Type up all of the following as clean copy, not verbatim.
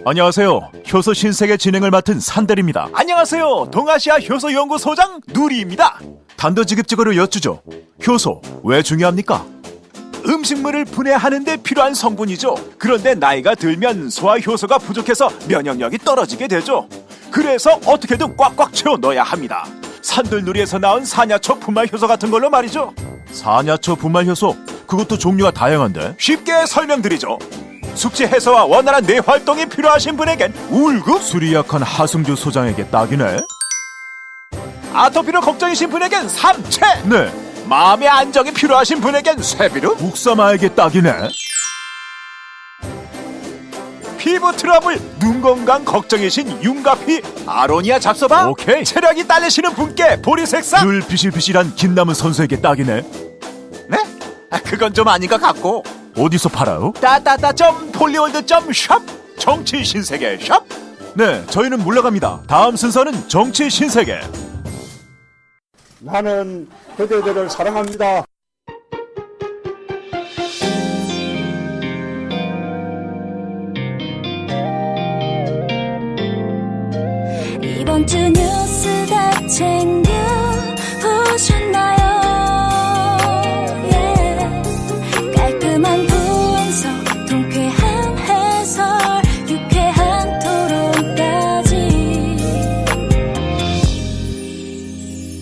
안녕하세요. 효소 신세계 진행을 맡은 산대리입니다. 안녕하세요. 동아시아 효소연구소장 누리입니다. 단도직입적으로 여쭈죠. 효소 왜 중요합니까? 음식물을 분해하는 데 필요한 성분이죠. 그런데 나이가 들면 소화 효소가 부족해서 면역력이 떨어지게 되죠. 그래서 어떻게든 꽉꽉 채워 넣어야 합니다. 산들누리에서 나온 사냐초 분말 효소 같은 걸로 말이죠. 사냐초 분말 효소? 그것도 종류가 다양한데? 쉽게 설명드리죠. 숙취 해소와 원활한 뇌 활동이 필요하신 분에겐 우울급, 술이 약한 하승주 소장에게 딱이네. 아토피로 걱정이신 분에겐 삼채. 네. 마음의 안정이 필요하신 분에겐 쇠비름, 묵사마에게 딱이네. 피부 트러블, 눈 건강 걱정이신 윤가피, 아로니아 잡숴봐. 오케이. 체력이 딸리시는 분께 보리색상, 늘 비실비실한 김남은 선수에게 딱이네. 네? 그건 좀 아닌 것 같고. 어디서 팔아요? 폴리월드.샵 정치 신세계 샵. 네, 저희는 물러갑니다. 다음 순서는 정치 신세계. 나는 그대들을 사랑합니다. 이번 주 뉴스 다 챙겨 보셨나요? 깔끔한 분석, 통쾌한 해설, 유쾌한 토론까지.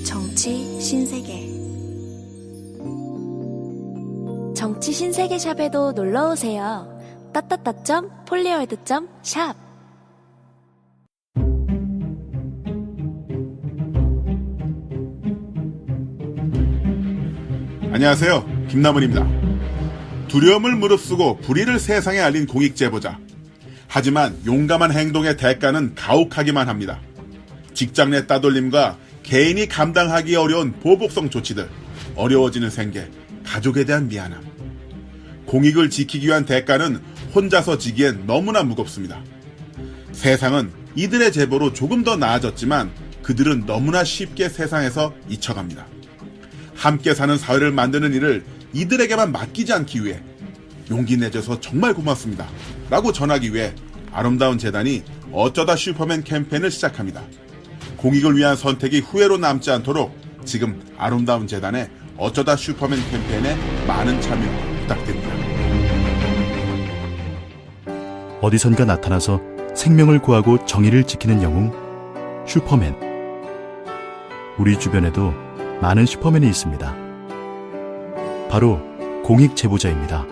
정치 신세계. 정치 신세계 샵에도 놀러 오세요. 폴리월드.샵. 안녕하세요. 김남은입니다. 두려움을 무릅쓰고 불의를 세상에 알린 공익 제보자. 하지만 용감한 행동의 대가는 가혹하기만 합니다. 직장 내 따돌림과 개인이 감당하기 어려운 보복성 조치들, 어려워지는 생계, 가족에 대한 미안함. 공익을 지키기 위한 대가는 혼자서 지기엔 너무나 무겁습니다. 세상은 이들의 제보로 조금 더 나아졌지만 그들은 너무나 쉽게 세상에서 잊혀갑니다. 함께 사는 사회를 만드는 일을 이들에게만 맡기지 않기 위해 용기 내줘서 정말 고맙습니다 라고 전하기 위해 아름다운 재단이 어쩌다 슈퍼맨 캠페인을 시작합니다. 공익을 위한 선택이 후회로 남지 않도록 지금 아름다운 재단의 어쩌다 슈퍼맨 캠페인에 많은 참여 부탁드립니다. 어디선가 나타나서 생명을 구하고 정의를 지키는 영웅 슈퍼맨. 우리 주변에도 많은 슈퍼맨이 있습니다. 바로 공익 제보자입니다.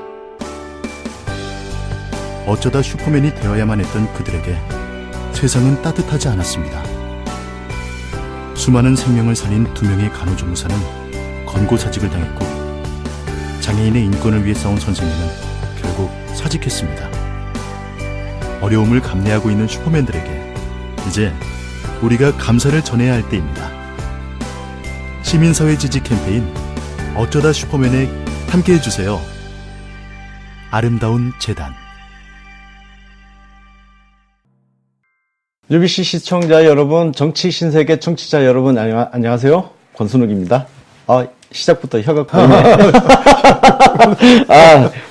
어쩌다 슈퍼맨이 되어야만 했던 그들에게 세상은 따뜻하지 않았습니다. 수많은 생명을 살린 2명의 간호조무사는 권고사직을 당했고, 장애인의 인권을 위해 싸운 선생님은 결국 사직했습니다. 어려움을 감내하고 있는 슈퍼맨들에게 이제 우리가 감사를 전해야 할 때입니다. 시민사회 지지 캠페인 어쩌다 슈퍼맨에 함께해주세요. 아름다운 재단. UBC 시청자 여러분, 정치 신세계 청취자 여러분, 안녕하세요. 권순욱입니다. 시작부터 혀가 꼬이네.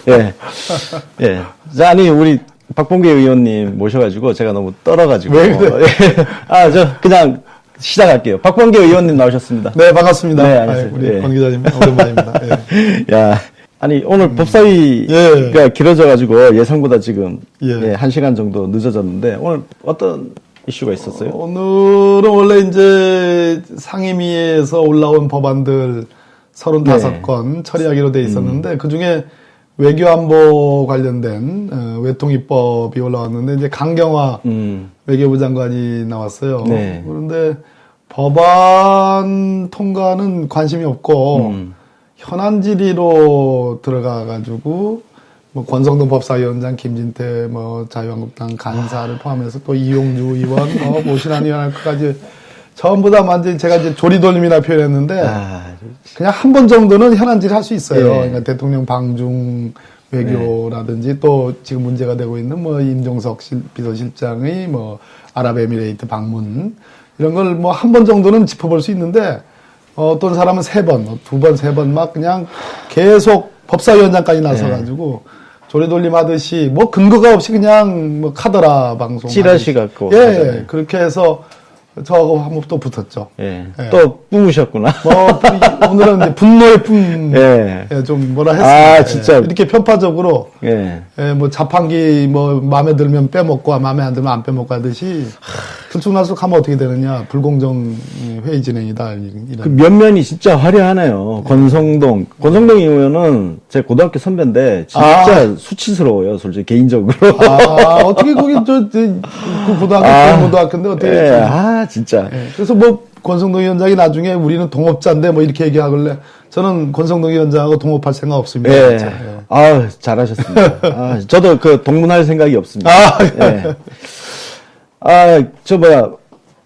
예. 예. 자, 아니, 우리 박범계 의원님 모셔가지고 제가 너무 떨어가지고. 왜 그래? 그냥 시작할게요. 박범계 의원님 나오셨습니다. 네, 반갑습니다. 네, 안녕하세요. 우리 예. 권 기자님, 오랜만입니다. 예. 야, 아니, 오늘 법사위가 길어져가지고 예상보다 지금 1시간 정도 늦어졌는데, 오늘 어떤 이슈가 있었어요? 오늘은 원래 이제 상임위에서 올라온 법안들 35건 처리하기로 돼 있었는데, 그 중에 외교안보 관련된 외통입법이 올라왔는데, 이제 강경화 외교부 장관이 나왔어요. 네. 그런데 법안 통과는 관심이 없고, 현안 질의로 들어가가지고, 권성동 법사위원장, 김진태, 자유한국당 간사를 포함해서 또 이용주 의원, 모신한 의원까지 전부 다 완전히 제가 이제 조리돌림이라 표현했는데, 그냥 한 번 정도는 현안 질의 할 수 있어요. 네. 그러니까 대통령 방중 외교라든지 또 지금 문제가 되고 있는 임종석 비서실장의 아랍에미레이트 방문, 이런 걸 한 번 정도는 짚어볼 수 있는데, 어떤 사람은 3번, 2번, 3번 막 그냥 계속 법사위원장까지 나서가지고 조리돌림 하듯이 뭐 근거가 없이 그냥 뭐 카더라 방송 찌라시 갖고 예, 하잖아요. 그렇게 해서 저하고 한번 또 붙었죠. 예. 예. 또 뿜으셨구나. 오늘은 이제 분노의 뿜, 예. 좀 뭐라 했습니다. 아, 진짜. 이렇게 편파적으로, 예. 뭐 자판기 뭐 마음에 들면 빼먹고 마음에 안 들면 안 빼먹고 하듯이 들쑥날쑥하면 어떻게 되느냐. 불공정 회의 진행이다. 이런. 그 면면이 진짜 화려하네요. 권성동 의원은 제 고등학교 선배인데 진짜 수치스러워요, 솔직히 개인적으로. 어떻게 거기 그 고등학교 고등학교인데 어떻게. 예. 진짜. 예, 그래서 뭐 권성동 위원장이 나중에 우리는 동업자인데 뭐 이렇게 얘기하길래 저는 권성동 위원장하고 동업할 생각 없습니다. 예. 진짜. 예. 잘하셨습니다. 저도 그 동문할 생각이 없습니다. 예.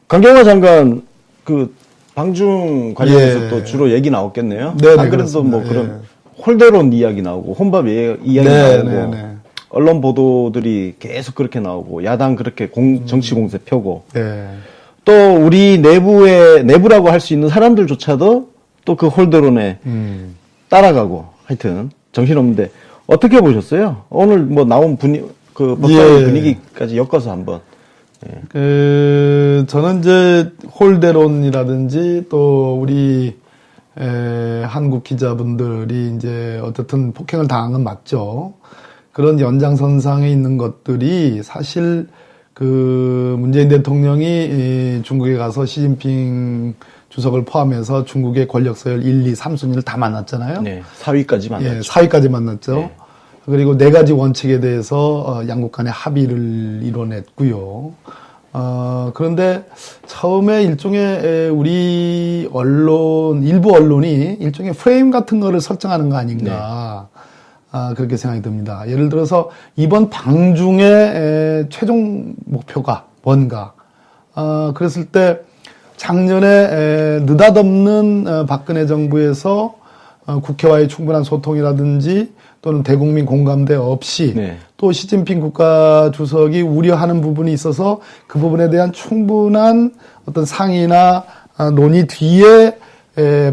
강경화 장관 그 방중 관련해서 예. 또 주로 얘기 나왔겠네요. 네네, 안 그래도 뭐 그렇습니다. 그런 홀대론 이야기 나오고 혼밥 이야기 네, 나오고 네, 네. 언론 보도들이 계속 그렇게 나오고 야당 그렇게 정치 공세 펴고 예. 또 우리 내부라고 할 수 있는 사람들조차도 또 그 홀대론에 따라가고 하여튼 정신없는데 어떻게 보셨어요? 오늘 뭐 나온 그 법사위 예. 분위기까지 엮어서 한번. 저는 이제 홀대론이라든지 또 우리 한국 기자분들이 이제 어쨌든 폭행을 당한 건 맞죠. 그런 연장선상에 있는 것들이 사실 그 문재인 대통령이 중국에 가서 시진핑 주석을 포함해서 중국의 권력 서열 1, 2, 3순위를 다 만났잖아요. 네, 4위까지 만났죠. 예, 4위까지 만났죠. 네. 그리고 네 가지 원칙에 대해서 양국 간의 합의를 이뤄냈고요. 그런데 처음에 일종의 우리 일부 언론이 일종의 프레임 같은 거를 설정하는 거 아닌가. 그렇게 생각이 듭니다. 예를 들어서 이번 방중의 최종 목표가 뭔가. 그랬을 때 작년에 느닷없는 박근혜 정부에서 국회와의 충분한 소통이라든지 또는 대국민 공감대 없이 네. 또 시진핑 국가 주석이 우려하는 부분이 있어서 그 부분에 대한 충분한 어떤 상의나 논의 뒤에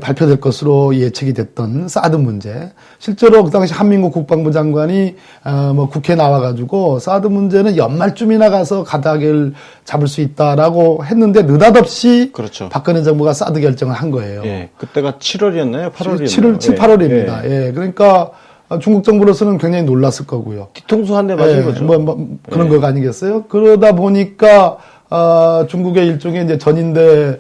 발표될 것으로 예측이 됐던 사드 문제. 실제로 그 당시 한민국 국방부 장관이 뭐 국회에 나와가지고 사드 문제는 연말쯤이나 가서 가닥을 잡을 수 있다라고 했는데 느닷없이 그렇죠. 박근혜 정부가 사드 결정을 한 거예요. 예, 그때가 7월이었나요? 8월이었나요? 7, 8월입니다. 예, 그러니까 중국 정부로서는 굉장히 놀랐을 거고요. 뒤통수 한 대 맞은 거죠. 그런 거가 아니겠어요? 그러다 보니까 중국의 일종의 이제 전인대를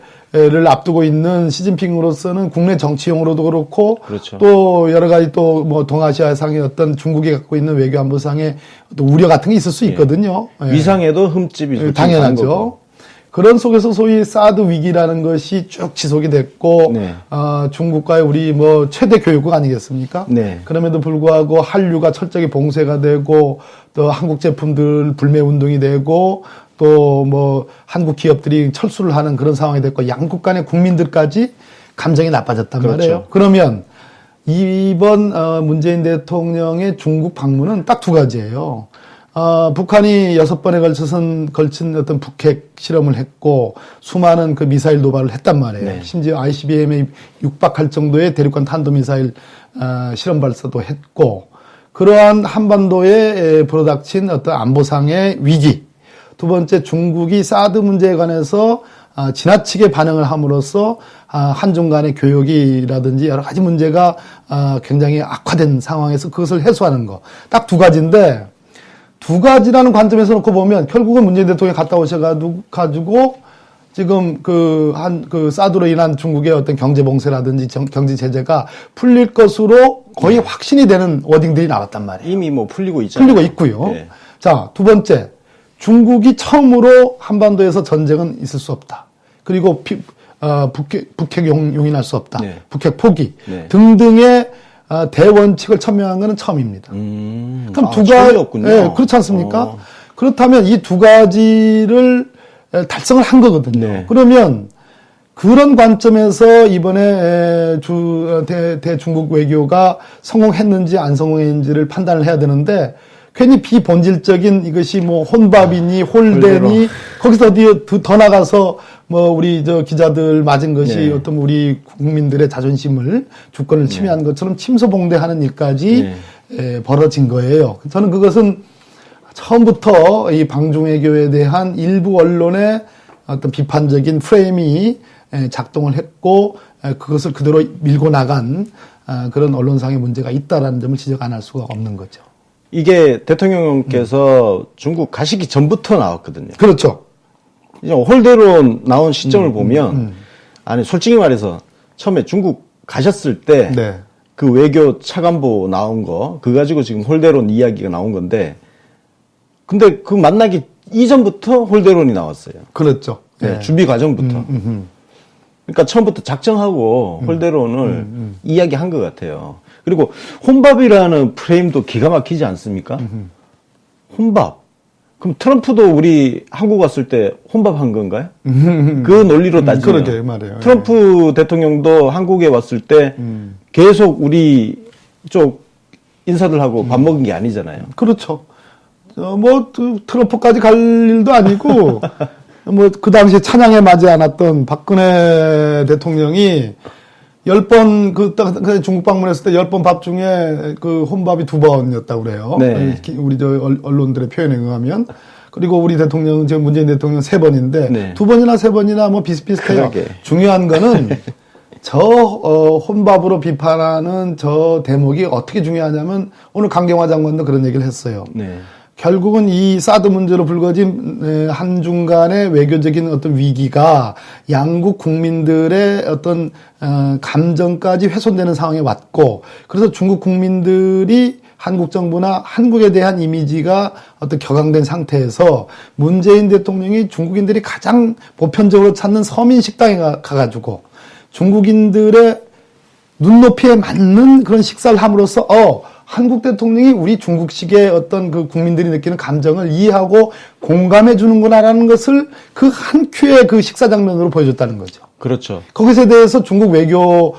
앞두고 있는 시진핑으로서는 국내 정치용으로도 그렇고 그렇죠. 또 여러 가지 또 뭐 동아시아상의 어떤 중국이 갖고 있는 외교 안보상의 또 우려 같은 게 있을 수 있거든요. 예. 위상에도 흠집이 솔직히 가는 당연하죠. 거고. 그런 속에서 소위 사드 위기라는 것이 쭉 지속이 됐고 네. 중국과의 우리 뭐 최대 교육국 아니겠습니까? 네. 그럼에도 불구하고 한류가 철저히 봉쇄가 되고 또 한국 제품들 불매 운동이 되고 또 뭐 한국 기업들이 철수를 하는 그런 상황이 됐고 양국 간의 국민들까지 감정이 나빠졌단 그렇죠. 말이에요. 그러면 이번 문재인 대통령의 중국 방문은 딱 두 가지예요. 북한이 6번에 걸친 어떤 북핵 실험을 했고 수많은 그 미사일 도발을 했단 말이에요. 네. 심지어 ICBM에 육박할 정도의 대륙간 탄도미사일 실험 발사도 했고 그러한 한반도에 불어닥친 어떤 안보상의 위기. 두 번째 중국이 사드 문제에 관해서 지나치게 반응을 함으로써 한중 간의 교역이라든지 여러 가지 문제가 굉장히 악화된 상황에서 그것을 해소하는 거. 딱 두 가지인데 두 가지라는 관점에서 놓고 보면 결국은 문재인 대통령이 갔다 오셔가지고 지금 그 사드로 인한 중국의 어떤 경제 봉쇄라든지 경제 제재가 풀릴 것으로 거의 확신이 되는 워딩들이 나왔단 말이에요. 이미 뭐 풀리고 있잖아요. 풀리고 있고요. 네. 자, 두 번째. 중국이 처음으로 한반도에서 전쟁은 있을 수 없다. 그리고 북핵 용인할 수 없다. 네. 북핵 포기 네. 등등의 대원칙을 천명한 것은 처음입니다. 그럼 두 가지, 처음이었군요. 네, 그렇지 않습니까? 그렇다면 이 두 가지를 달성을 한 거거든요. 네. 그러면 그런 관점에서 이번에 대중국 외교가 성공했는지 안 성공했는지를 판단을 해야 되는데 괜히 비본질적인 이것이 뭐 혼밥이니 홀대니 거기서 어디 더 나가서 뭐 우리 기자들 맞은 것이 네. 어떤 우리 국민들의 자존심을 주권을 침해한 것처럼 침소봉대하는 일까지 벌어진 거예요. 저는 그것은 처음부터 이 방중외교에 대한 일부 언론의 어떤 비판적인 프레임이 작동을 했고 그것을 그대로 밀고 나간 그런 언론상의 문제가 있다라는 점을 지적 안 할 수가 없는 거죠. 이게 대통령께서 중국 가시기 전부터 나왔거든요. 그렇죠. 이제 홀대로 나온 시점을 보면 아니 솔직히 말해서 처음에 중국 가셨을 때 네. 그 외교 차관보 나온 거 그거 가지고 지금 홀대론 이야기가 나온 건데 근데 그 만나기 이전부터 홀대론이 나왔어요. 그렇죠. 네, 준비 과정부터. 그러니까 처음부터 작정하고 홀대론을 이야기한 것 같아요. 그리고 혼밥이라는 프레임도 기가 막히지 않습니까? 혼밥. 그럼 트럼프도 우리 한국 왔을 때 혼밥한 건가요? 그 논리로 따지면 그러게 말이에요. 트럼프 대통령도 한국에 왔을 때 계속 우리 쪽 인사들하고 밥 먹은 게 아니잖아요. 그렇죠. 트럼프까지 갈 일도 아니고, 그 당시에 찬양에 맞지 않았던 박근혜 대통령이 10번, 중국 방문했을 때 10번 밥 중에 그 혼밥이 2번이었다고 그래요. 네. 우리 언론들의 표현에 의하면. 그리고 우리 대통령, 지금 문재인 대통령 3번인데, 네. 2번이나 3번이나 뭐 비슷비슷해요. 그러게. 중요한 거는, 혼밥으로 비판하는 저 대목이 어떻게 중요하냐면, 오늘 강경화 장관도 그런 얘기를 했어요. 네. 결국은 이 사드 문제로 불거진 한중 간의 외교적인 어떤 위기가 양국 국민들의 어떤 감정까지 훼손되는 상황에 왔고, 그래서 중국 국민들이 한국 정부나 한국에 대한 이미지가 어떤 격앙된 상태에서 문재인 대통령이 중국인들이 가장 보편적으로 찾는 서민 식당에 가가지고 중국인들의 눈높이에 맞는 그런 식사를 함으로써 한국 대통령이 우리 중국식의 어떤 그 국민들이 느끼는 감정을 이해하고 공감해 주는구나라는 것을 그 한 큐의 그 식사 장면으로 보여줬다는 거죠. 그렇죠. 거기에 대해서 중국 외교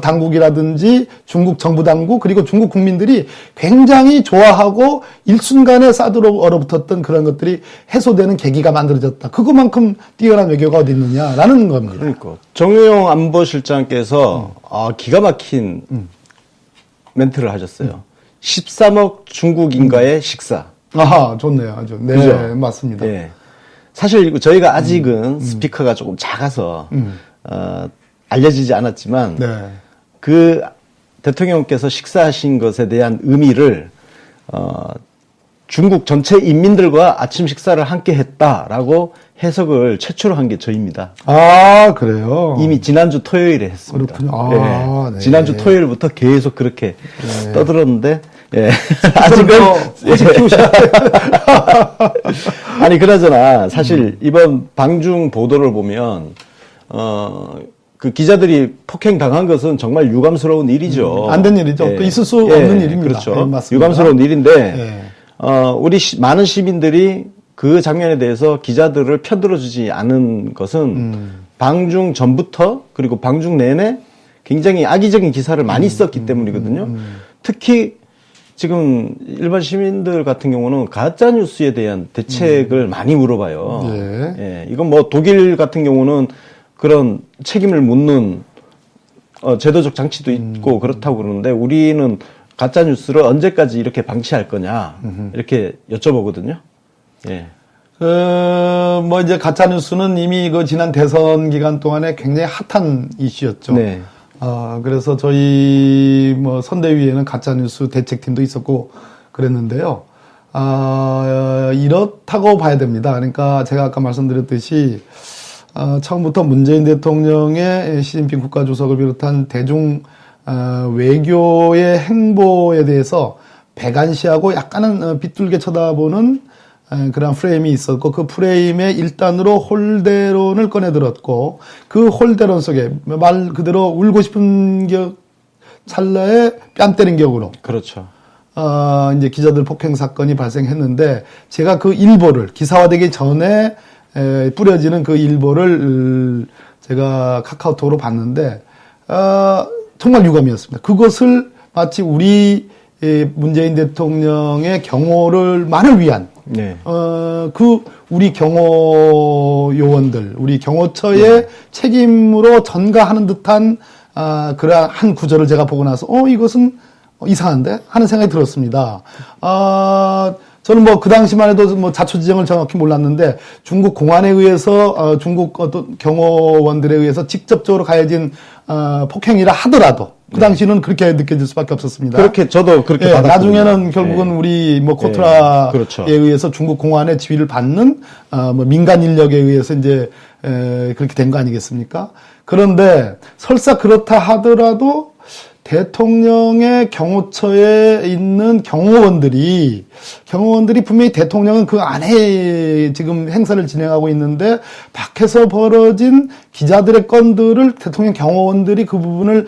당국이라든지 중국 정부 당국 그리고 중국 국민들이 굉장히 좋아하고 일순간에 사드로 얼어붙었던 그런 것들이 해소되는 계기가 만들어졌다. 그것만큼 뛰어난 외교가 어디 있느냐라는 겁니다. 그러니까 정의용 안보실장께서 기가 막힌 멘트를 하셨어요. 13억 중국인과의 식사. 아하, 좋네요. 아주. 네, 그죠? 맞습니다. 예. 사실 저희가 아직은 스피커가 조금 작아서 알려지지 않았지만 네. 그 대통령께서 식사하신 것에 대한 의미를 중국 전체 인민들과 아침 식사를 함께 했다라고 해석을 최초로 한 게 저희입니다. 아, 그래요? 이미 지난주 토요일에 했습니다. 그렇군요. 아, 예. 네. 지난주 토요일부터 계속 그렇게 네. 떠들었는데, 예. 아직은 오직 키우셔야 돼요. 아니, 그나저나, 사실, 이번 방중 보도를 보면, 그 기자들이 폭행 당한 것은 정말 유감스러운 일이죠. 안 된 일이죠. 또 있을 수 없는 일입니다. 그렇죠. 네, 맞습니다. 유감스러운 일인데, 네. 우리 많은 시민들이 그 장면에 대해서 기자들을 편들어주지 않은 것은 방중 전부터 그리고 방중 내내 굉장히 악의적인 기사를 많이 썼기 때문이거든요. 특히 지금 일반 시민들 같은 경우는 가짜 뉴스에 대한 대책을 많이 물어봐요. 예. 예, 이건 뭐 독일 같은 경우는 그런 책임을 묻는 제도적 장치도 있고 그렇다고 그러는데 우리는 가짜 뉴스를 언제까지 이렇게 방치할 거냐 이렇게 여쭤보거든요. 예. 이제 가짜뉴스는 이미 그 지난 대선 기간 동안에 굉장히 핫한 이슈였죠. 네. 그래서 저희 선대위에는 가짜뉴스 대책팀도 있었고 그랬는데요. 이렇다고 봐야 됩니다. 그러니까 제가 아까 말씀드렸듯이, 처음부터 문재인 대통령의 시진핑 국가주석을 비롯한 대중, 외교의 행보에 대해서 배관시하고 약간은 빗둘게 쳐다보는 그런 프레임이 있었고 그 프레임의 일단으로 홀대론을 꺼내들었고 그 홀대론 속에 말 그대로 울고 싶은 찰나에 뺨 때린 격으로 그렇죠. 이제 기자들 폭행 사건이 발생했는데 제가 그 일보를 기사화되기 전에 뿌려지는 그 일보를 제가 카카오톡으로 봤는데 정말 유감이었습니다. 그것을 마치 우리 문재인 대통령의 경호를만을 위한 네. 우리 경호 요원들, 우리 경호처의 책임으로 전가하는 듯한 그러한 한 구절을 제가 보고 나서 이것은 이상한데? 하는 생각이 들었습니다. 저는 뭐 그 당시만 해도 뭐 자초지정을 정확히 몰랐는데 중국 공안에 의해서 중국 어떤 경호원들에 의해서 직접적으로 가해진 폭행이라 하더라도 그 당시는 그렇게 느껴질 수밖에 없었습니다. 그렇게 저도 그렇게 받았습니다. 나중에는 결국은 우리 뭐 코트라에 그렇죠. 의해서 중국 공안의 지휘를 받는 뭐 민간 인력에 의해서 이제 그렇게 된 거 아니겠습니까? 그런데 설사 그렇다 하더라도 대통령의 경호처에 있는 경호원들이 분명히 대통령은 그 안에 지금 행사를 진행하고 있는데 밖에서 벌어진 기자들의 건들을 대통령 경호원들이 그 부분을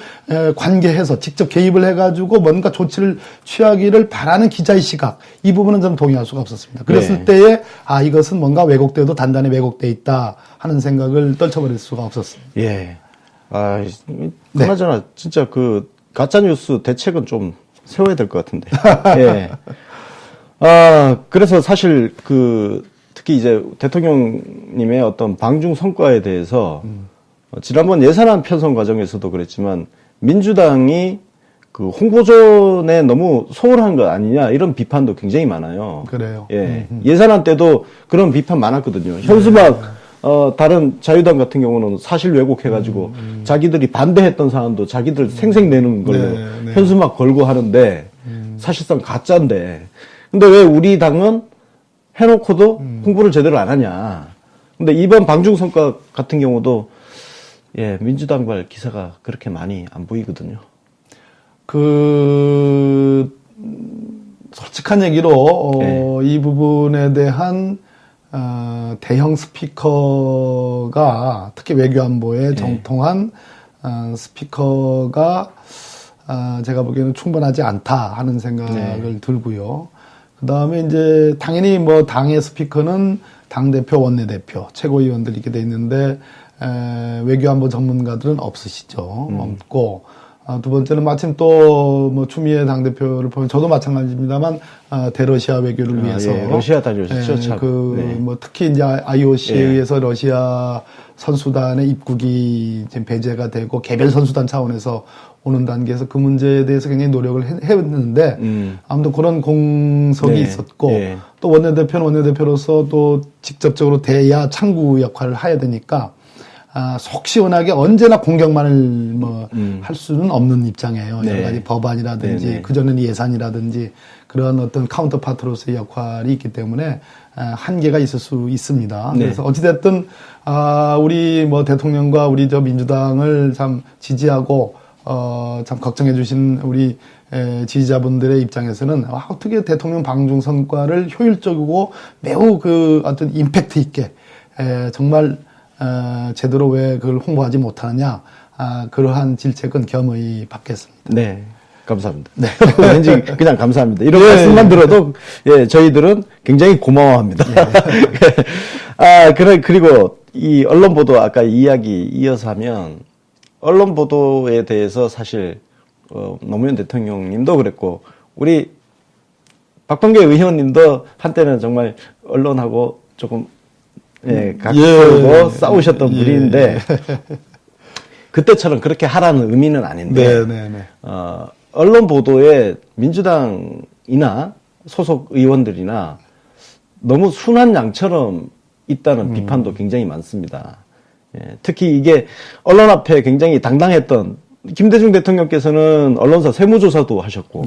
관계해서 직접 개입을 해가지고 뭔가 조치를 취하기를 바라는 기자의 시각, 이 부분은 좀 동의할 수가 없었습니다. 그랬을 때에 이것은 뭔가 왜곡되어도 단단히 왜곡돼 있다 하는 생각을 떨쳐버릴 수가 없었습니다. 예. 그나저나 진짜 그 가짜뉴스 대책은 좀 세워야 될 것 같은데. 예. 그래서 사실 특히 이제 대통령님의 어떤 방중 성과에 대해서 지난번 예산안 편성 과정에서도 그랬지만 민주당이 그 홍보전에 너무 소홀한 거 아니냐 이런 비판도 굉장히 많아요. 그래요. 예. 예산안 때도 그런 비판 많았거든요. 현수막 다른 자유당 같은 경우는 사실 왜곡해가지고 자기들이 반대했던 사안도 자기들 생색내는 걸로 현수막 걸고 하는데 사실상 가짜인데. 근데 왜 우리 당은 해놓고도 홍보를 제대로 안 하냐. 근데 이번 방중성과 같은 경우도 민주당발 기사가 그렇게 많이 안 보이거든요. 솔직한 얘기로 이 부분에 대한 대형 스피커가 특히 외교안보에 정통한 스피커가 제가 보기에는 충분하지 않다 하는 생각을 들고요. 그 다음에 이제 당연히 뭐 당의 스피커는 당대표, 원내대표, 최고위원들 이렇게 돼 있는데 외교안보 전문가들은 없으시죠. 없고 두 번째는 마침 또 뭐 추미애 당대표를 보면 저도 마찬가지입니다만 대러시아 외교를 위해서 러시아 다녀오셨죠. 뭐 특히 이제 IOC에 의해서 러시아 선수단의 입국이 지금 배제가 되고 개별 선수단 차원에서 오는 단계에서 그 문제에 대해서 굉장히 노력을 했는데 아무튼 그런 공석이 있었고 또 원내대표는 원내대표로서 또 직접적으로 대야 창구 역할을 해야 되니까 속 시원하게 언제나 공격만을 할 수는 없는 입장이에요. 여러 가지 법안이라든지 그전에는 예산이라든지 그런 어떤 카운터파트로서의 역할이 있기 때문에 한계가 있을 수 있습니다. 그래서 어찌됐든 우리 뭐 대통령과 우리 저 민주당을 참 지지하고 참 걱정해 주신 우리 지지자분들의 입장에서는 어떻게 대통령 방중 성과를 효율적이고 매우 그 어떤 임팩트 있게 정말 제대로 왜 그걸 홍보하지 못하느냐, 그러한 질책은 겸허히 받겠습니다. 네. 감사합니다. 네. 왠지 그냥 감사합니다. 이런 말씀만 들어도, 저희들은 굉장히 고마워합니다. 그리고 이 언론 보도 아까 이야기 이어서 하면, 언론 보도에 대해서 사실, 노무현 대통령님도 그랬고, 우리 박범계 의원님도 한때는 정말 언론하고 조금 각설고 싸우셨던 분인데 그때처럼 그렇게 하라는 의미는 아닌데 언론 보도에 민주당이나 소속 의원들이나 너무 순한 양처럼 있다는 비판도 굉장히 많습니다. 특히 이게 언론 앞에 굉장히 당당했던 김대중 대통령께서는 언론사 세무조사도 하셨고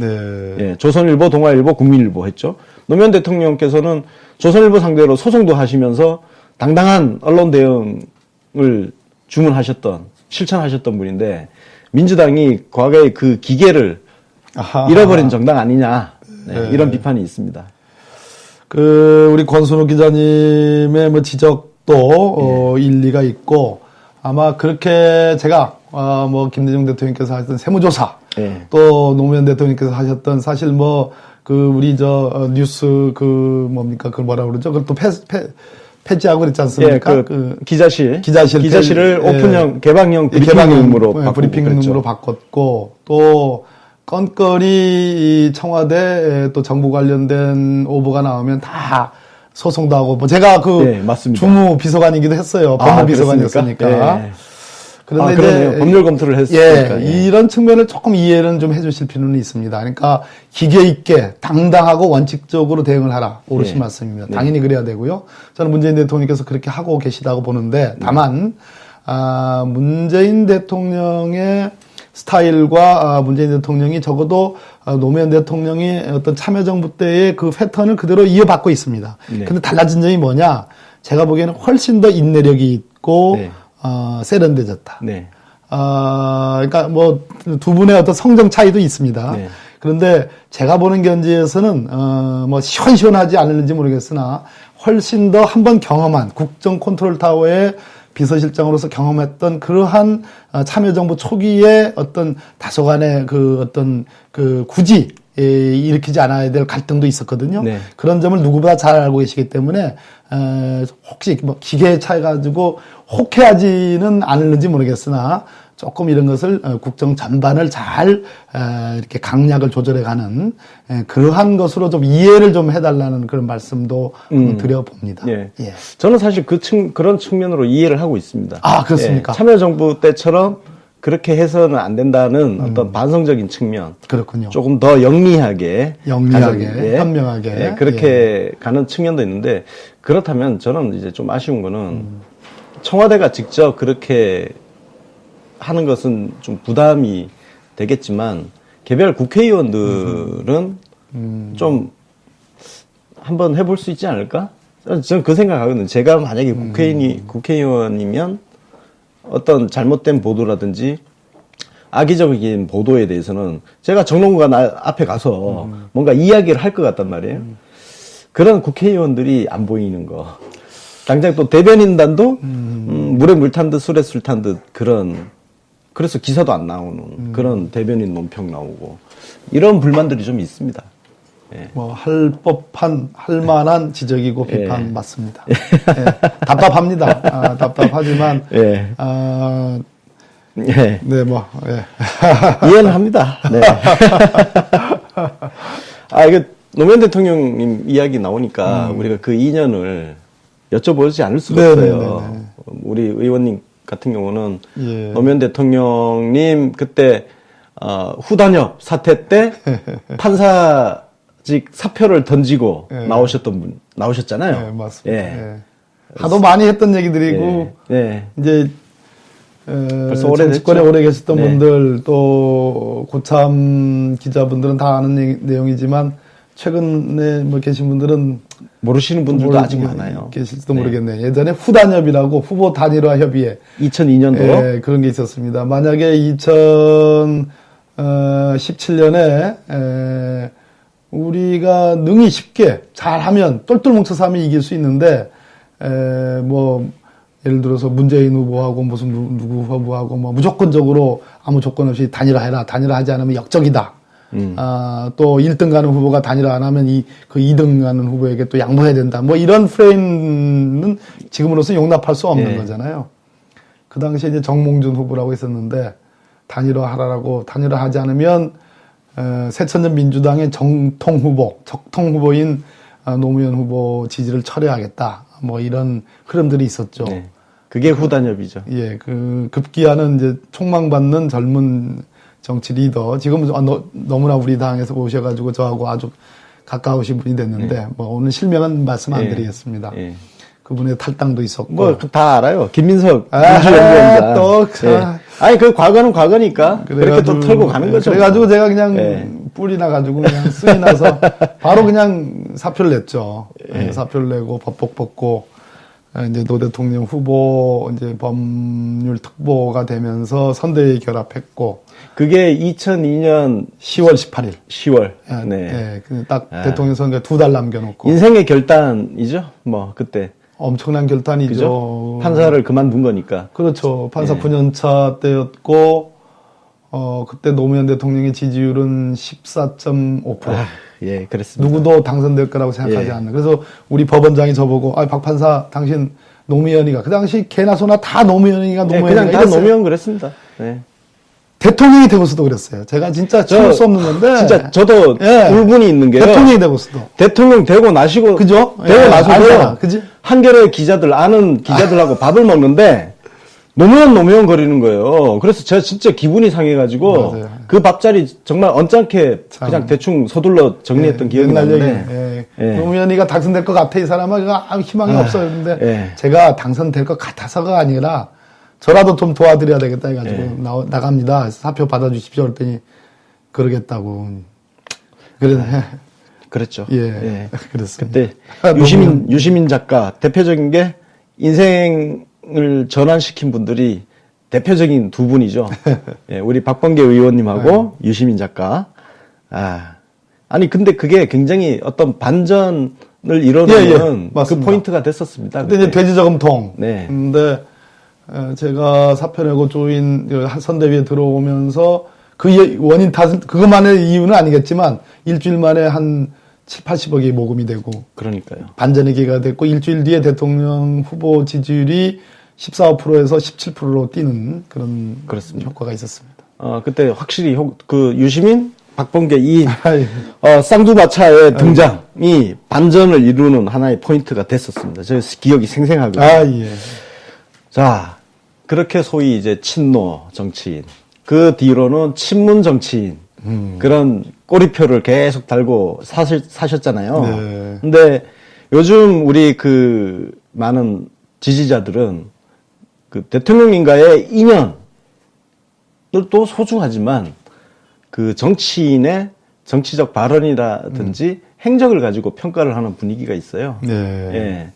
조선일보, 동아일보, 국민일보 했죠. 노무현 대통령께서는 조선일보 상대로 소송도 하시면서 당당한 언론 대응을 실천하셨던 분인데 민주당이 과거에 그 기계를 잃어버린 정당 아니냐 이런 비판이 있습니다. 우리 권순우 기자님의 뭐 지적도 일리가 있고 아마 그렇게 제가 뭐 김대중 대통령께서 하셨던 세무조사 또 노무현 대통령께서 하셨던 사실 뭐 우리 뉴스 뭡니까 뭐라 그러죠? 그걸 또 폐지하고 그랬지 않습니까? 기자실을 오픈형, 개방형 브리핑룸으로 바꿨고, 또, 건거리 청와대 또 정부 관련된 오보가 나오면 다 소송도 하고, 제가 주무 비서관이기도 했어요. 법무 비서관이었으니까. 아, 그러네요. 법률 검토를 했으니까. 이런 측면을 조금 이해는 좀 해주실 필요는 있습니다. 그러니까 기계 있게 당당하고 원칙적으로 대응을 하라. 옳으신 네. 말씀입니다. 당연히 그래야 되고요. 저는 문재인 대통령께서 그렇게 하고 계시다고 보는데 다만 문재인 대통령의 스타일과 문재인 대통령이 적어도 노무현 대통령이 어떤 참여정부 때의 그 패턴을 그대로 이어받고 있습니다. 네. 근데 달라진 점이 뭐냐? 제가 보기에는 훨씬 더 인내력이 있고 네. 세련돼졌다. 네. 그러니까 뭐 두 분의 어떤 성정 차이도 있습니다. 네. 그런데 제가 보는 견지에서는 뭐 시원시원하지 않을는지 모르겠으나 훨씬 더 한 번 경험한 국정 컨트롤 타워의 비서실장으로서 경험했던 그러한 참여정부 초기에 어떤 다소간의 그 어떤 그 굳이 일으키지 않아야 될 갈등도 있었거든요. 네. 그런 점을 누구보다 잘 알고 계시기 때문에 혹시 뭐 기계에 차이 가지고 혹해하지는 않을는지 모르겠으나 조금 이런 것을 국정 전반을 잘 이렇게 강약을 조절해가는 그러한 것으로 좀 이해를 좀 해달라는 그런 말씀도 드려봅니다. 예. 예. 저는 사실 그런 측면으로 이해를 하고 있습니다. 아, 그렇습니까? 예. 참여정부 때처럼 그렇게 해서는 안 된다는 어떤 반성적인 측면. 그렇군요. 조금 더 영리하게, 현명하게. 그렇게 가는 측면도 있는데, 그렇다면 저는 이제 좀 아쉬운 거는 청와대가 직접 그렇게 하는 것은 좀 부담이 되겠지만, 개별 국회의원들은 좀 한번 해볼 수 있지 않을까? 저는 그 생각하거든요. 제가 만약에 국회의원이면 어떤 잘못된 보도라든지 악의적인 보도에 대해서는 제가 정론관 앞에 가서 뭔가 이야기를 할 것 같단 말이에요. 그런 국회의원들이 안 보이는 거. 당장 또 대변인단도 물에 물 탄 듯 술에 술 탄 듯 그래서 기사도 안 나오는 그런 대변인 논평 나오고 이런 불만들이 좀 있습니다. 예. 뭐 할 법한 할 만한 지적이고 비판 예. 맞습니다. 예. 답답합니다. 답답하지만 예. 예. 네, 뭐 예. 이해는 합니다. 네. 이거 노무현 대통령님 이야기 나오니까 우리가 그 인연을 여쭤보지 않을 수가 없어요. 우리 의원님 같은 경우는 예. 노무현 대통령님 그때 후단협 사태 때 판사직 사표를 던지고 예. 나오셨잖아요. 예, 맞습니다. 예. 예. 하도 많이 했던 얘기들이고 예. 이제 벌써 오래됐죠? 정치권에 오래 계셨던 네. 분들 또 고참 기자분들은 다 아는 내용이지만 최근에 뭐 계신 분들은 모르시는 분들도 아직 많아요. 계실지도 모르겠네요. 예전에 후단협이라고 후보 단일화 협의회 2002년도 예, 그런 게 있었습니다. 만약에 2017년에 우리가 능히 쉽게 잘하면 똘똘 뭉쳐서 하면 이길 수 있는데 뭐 예를 들어서 문재인 후보하고 무슨 누구 후보하고 뭐 무조건적으로 아무 조건 없이 단일화해라. 단일화하지 않으면 역적이다. 또 1등 가는 후보가 단일화 안 하면 그 2등 가는 후보에게 또 양보해야 된다. 뭐 이런 프레임은 지금으로서 용납할 수 없는 예. 거잖아요. 그 당시에 이제 정몽준 후보라고 있었는데 단일화 하라고 단일화 하지 않으면 새천년 민주당의 적통 후보인 노무현 후보 지지를 철회하겠다. 뭐 이런 흐름들이 있었죠. 네. 그게 후단협이죠. 예, 그 급기야는 이제 촉망받는 젊은 정치 리더. 지금은 너무나 우리 당에서 오셔가지고 저하고 아주 가까우신 분이 됐는데 뭐 오늘 실명은 말씀 안 드리겠습니다. 예. 그분의 탈당도 있었고. 뭐 다 알아요. 김민석 아, 민주연구원장. 또, 아니 그 과거는 과거니까 그렇게 또 털고 가는 거죠. 그래가지고 제가 그냥 예. 뿔이 나가지고 그냥 쓰이 나서 바로 그냥 사표를 냈죠. 사표를 내고 법복 벗고 이제 노 대통령 후보 이제 법률 특보가 되면서 선대위에 결합했고 그게 2002년 10월 18일. 10월. 네. 네. 딱 대통령 선거 2달 남겨놓고 인생의 결단이죠. 뭐 그때. 엄청난 결단이죠. 그죠? 판사를 그만둔 거니까. 그렇죠. 판사 9년차 때였고 그때 노무현 대통령의 지지율은 14.5%. 예, 그랬습니다. 누구도 당선될 거라고 생각하지 예. 않는. 그래서 우리 법원장이 저보고 박 판사 당신 노무현이가 그 당시 개나 소나 다 노무현이가 네, 노무현이가 그냥 다 이랬어요. 노무현 그랬습니다. 네. 대통령이 되고서도 그랬어요. 제가 진짜 참을 수 없는 건데. 진짜 저도 예. 울분이 있는 게요. 대통령이 되고서도. 대통령 되고 나시고 그죠? 되고 예, 나서도 알잖아. 그지? 한겨레 기자들 아는 기자들하고 밥을 먹는데 노무현 거리는 거예요. 그래서 제가 진짜 기분이 상해가지고 맞아요. 그 밥자리 정말 언짢게 참. 그냥 대충 서둘러 정리했던 기억이 옛날 나는데. 얘기. 예. 노무현이가 당선될 것 같아, 이 사람은. 그거 아무 희망이 없어요. 근데 예. 제가 당선될 것 같아서가 아니라 저라도 좀 도와드려야 되겠다 해가지고 예. 나갑니다. 그래서 사표 받아주십시오. 그랬더니 그러겠다고. 그래. 그랬죠. 예. 그랬습니다. 그때 유시민 작가 대표적인 게 인생을 전환시킨 분들이 대표적인 두 분이죠. 예, 우리 박범계 의원님하고 유시민 작가. 아니 근데 그게 굉장히 어떤 반전을 이뤄내는 그 맞습니다. 포인트가 됐었습니다. 근데 이제 돼지저금통. 네. 근데 제가 사표 내고 조인 선대위에 들어오면서 그 원인 탓은 그것만의 이유는 아니겠지만 일주일 만에 한 7, 80억이 모금이 되고 그러니까요. 반전의 기회가 됐고 일주일 뒤에 대통령 후보 지지율이 14%에서 17%로 뛰는 그런 그렇습니다. 효과가 있었습니다. 그때 확실히 그 유시민, 박범계 이 아이. 쌍두마차의 등장이 반전을 이루는 하나의 포인트가 됐었습니다. 저 기억이 생생하거든요. 예. 자, 그렇게 소위 이제 친노 정치인, 그 뒤로는 친문 정치인, 그런 꼬리표를 계속 달고 사셨잖아요. 네. 근데 요즘 우리 그 많은 지지자들은 그 대통령님과의 인연을 또 소중하지만 그 정치인의 정치적 발언이라든지 행적을 가지고 평가를 하는 분위기가 있어요. 네. 예.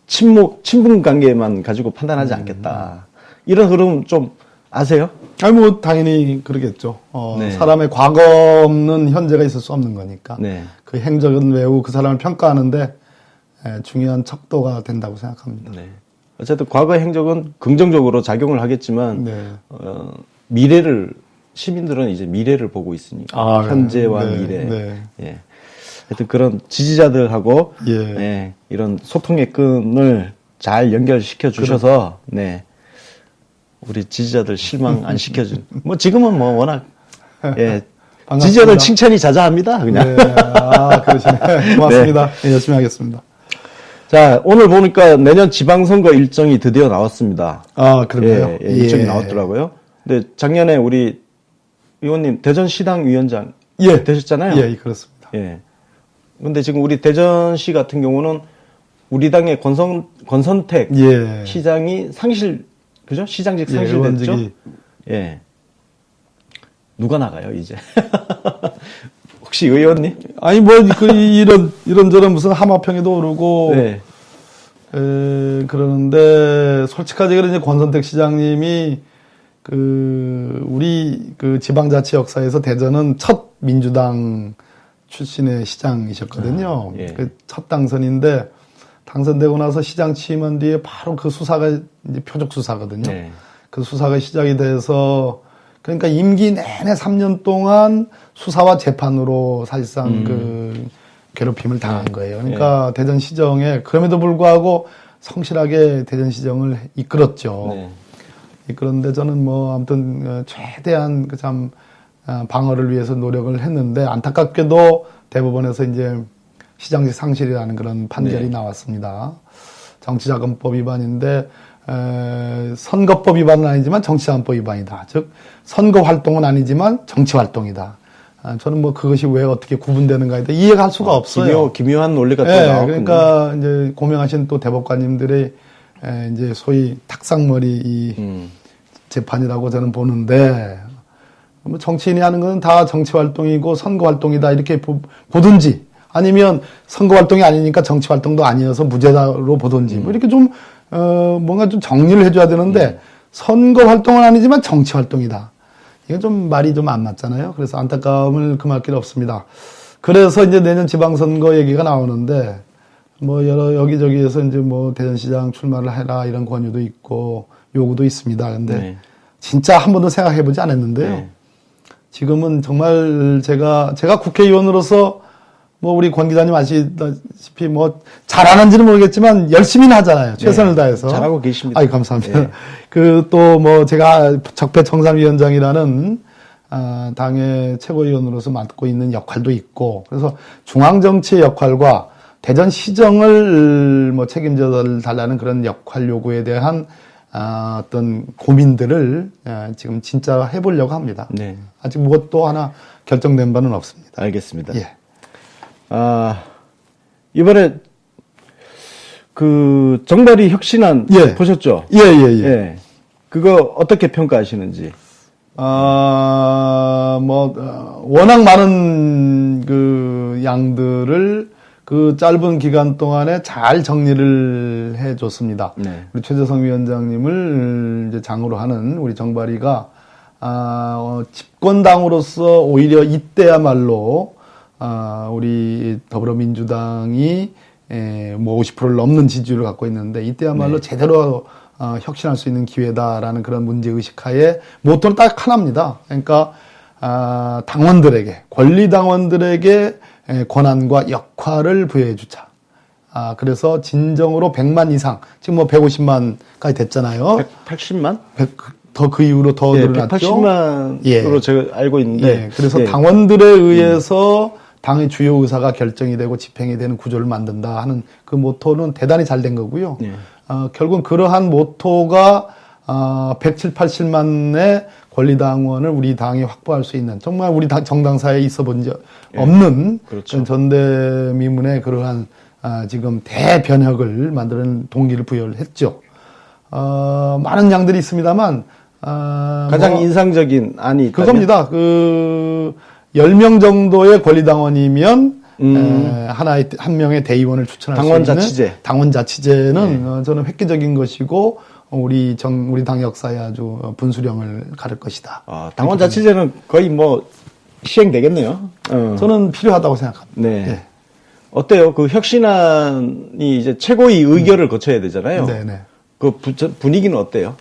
친분 관계만 가지고 판단하지 않겠다. 이런 흐름 좀 아세요? 아니 뭐 당연히 그러겠죠. 네. 사람의 과거 없는 현재가 있을 수 없는 거니까. 네. 그 행적은 매우 그 사람을 평가하는데 중요한 척도가 된다고 생각합니다. 네. 어쨌든 과거의 행적은 긍정적으로 작용을 하겠지만 네. 미래를 시민들은 이제 미래를 보고 있으니까 아, 현재와 네, 미래. 네. 예. 하여튼 그런 지지자들하고 예. 예, 이런 소통의 끈을 잘 연결시켜 주셔서 네. 우리 지지자들 실망 안 시켜준. 뭐 지금은 뭐 워낙 예. 반갑습니다. 지지자들 칭찬이 자자합니다. 그냥. 네. 그러시네. 고맙습니다. 네, 열심히 하겠습니다. 자, 오늘 보니까 내년 지방선거 일정이 드디어 나왔습니다. 그런가요? 예, 일정이 나왔더라고요. 근데 작년에 우리 의원님 대전시당 위원장 예. 되셨잖아요. 예, 그렇습니다. 예. 근데 지금 우리 대전시 같은 경우는 우리 당의 권선택 예. 시장이 그죠? 시장직 예, 상실됐죠? 의원직이. 예. 누가 나가요, 이제? 혹시 의원님? 아니 뭐 이런저런 무슨 하마평에도 오르고 네. 그러는데 솔직하게 이제 권선택 시장님이 우리 지방자치 역사에서 대전은 첫 민주당 출신의 시장이셨거든요. 예. 첫 당선인데 당선되고 나서 시장 취임한 뒤에 바로 그 수사가 이제 표적 수사거든요. 네. 그 수사가 시작이 돼서 그러니까 임기 내내 3년 동안 수사와 재판으로 사실상 괴롭힘을 당한 거예요. 그러니까 대전시정에 그럼에도 불구하고 성실하게 대전시정을 이끌었죠. 네. 그런데 저는 뭐 아무튼 최대한 방어를 위해서 노력을 했는데 안타깝게도 대법원에서 이제 시장직 상실이라는 그런 판결이 네. 나왔습니다. 정치자금법 위반인데 선거법 위반은 아니지만 정치자금법 위반이다. 즉 선거 활동은 아니지만 정치 활동이다. 저는 뭐 그것이 왜 어떻게 구분되는가에 대해 이해가 할 수가 없어요. 기묘한 논리가 또 예, 나왔군요. 그러니까 이제 고명하신 또 대법관님들의 이제 소위 탁상머리 재판이라고 저는 보는데 뭐 정치인이 하는 건 다 정치 활동이고 선거 활동이다 이렇게 보든지 아니면 선거 활동이 아니니까 정치 활동도 아니어서 무죄로 보든지 뭐 이렇게 좀 뭔가 좀 정리를 해줘야 되는데 선거 활동은 아니지만 정치 활동이다. 이건 좀 말이 좀 안 맞잖아요. 그래서 안타까움을 금할 길 없습니다. 그래서 이제 내년 지방선거 얘기가 나오는데 뭐 여기저기에서 이제 뭐 대전시장 출마를 해라 이런 권유도 있고 요구도 있습니다. 근데 네. 진짜 한 번도 생각해보지 않았는데요. 네. 지금은 정말 제가 국회의원으로서 뭐 우리 권 기자님 아시다시피 뭐 잘하는지는 모르겠지만 열심히는 하잖아요. 최선을 다해서. 잘하고 계십니다. 아이, 감사합니다. 네. 또 뭐 제가 적폐청산위원장이라는 당의 최고위원으로서 맡고 있는 역할도 있고 그래서 중앙정치의 역할과 대전시정을 뭐 책임져 달라는 그런 역할 요구에 대한 어떤 고민들을 지금 진짜 해보려고 합니다. 네. 아직 무엇도 하나 결정된 바는 없습니다. 알겠습니다. 예. 이번에 그 정발이 혁신안 예. 보셨죠? 예. 예. 그거 어떻게 평가하시는지? 워낙 많은 그 양들을 그 짧은 기간 동안에 잘 정리를 해줬습니다. 네. 우리 최재성 위원장님을 이제 장으로 하는 우리 정발이가 집권당으로서 오히려 이때야말로 우리 더불어민주당이 뭐 50%를 넘는 지지율을 갖고 있는데 이때야말로 제대로 혁신할 수 있는 기회다라는 그런 문제의식하에 모토는 딱 하나입니다. 그러니까 당원들에게, 권리당원들에게 권한과 역할을 부여해 주자. 그래서 진정으로 100만 이상, 지금 뭐 150만까지 됐잖아요. 180만? 더 그 이후로 더 늘어났죠. 180만으로 제가 알고 있는데. 예, 그래서 당원들에 의해서 당의 주요 의사가 결정이 되고 집행이 되는 구조를 만든다 하는 그 모토는 대단히 잘 된 거고요. 예. 결국은 그러한 모토가 170, 80만의 권리당원을 우리 당이 확보할 수 있는 정말 우리 정당사에 있어 본 적 없는 그렇죠. 전대미문의 그러한 지금 대변혁을 만드는 동기를 부여를 했죠. 많은 양들이 있습니다만 가장 인상적인 안이 있다면? 그겁니다. 10명 정도의 권리당원이면 한 명의 대의원을 추천할 수 있는 당원자치제. 당원자치제는 저는 획기적인 것이고 우리 당 역사에 아주 분수령을 가를 것이다. 당원자치제는 거의 뭐 시행되겠네요. 저는 필요하다고 생각합니다. 네. 예. 어때요? 그 혁신안이 이제 최고위 의결을 거쳐야 되잖아요. 네네. 그 분위기는 어때요?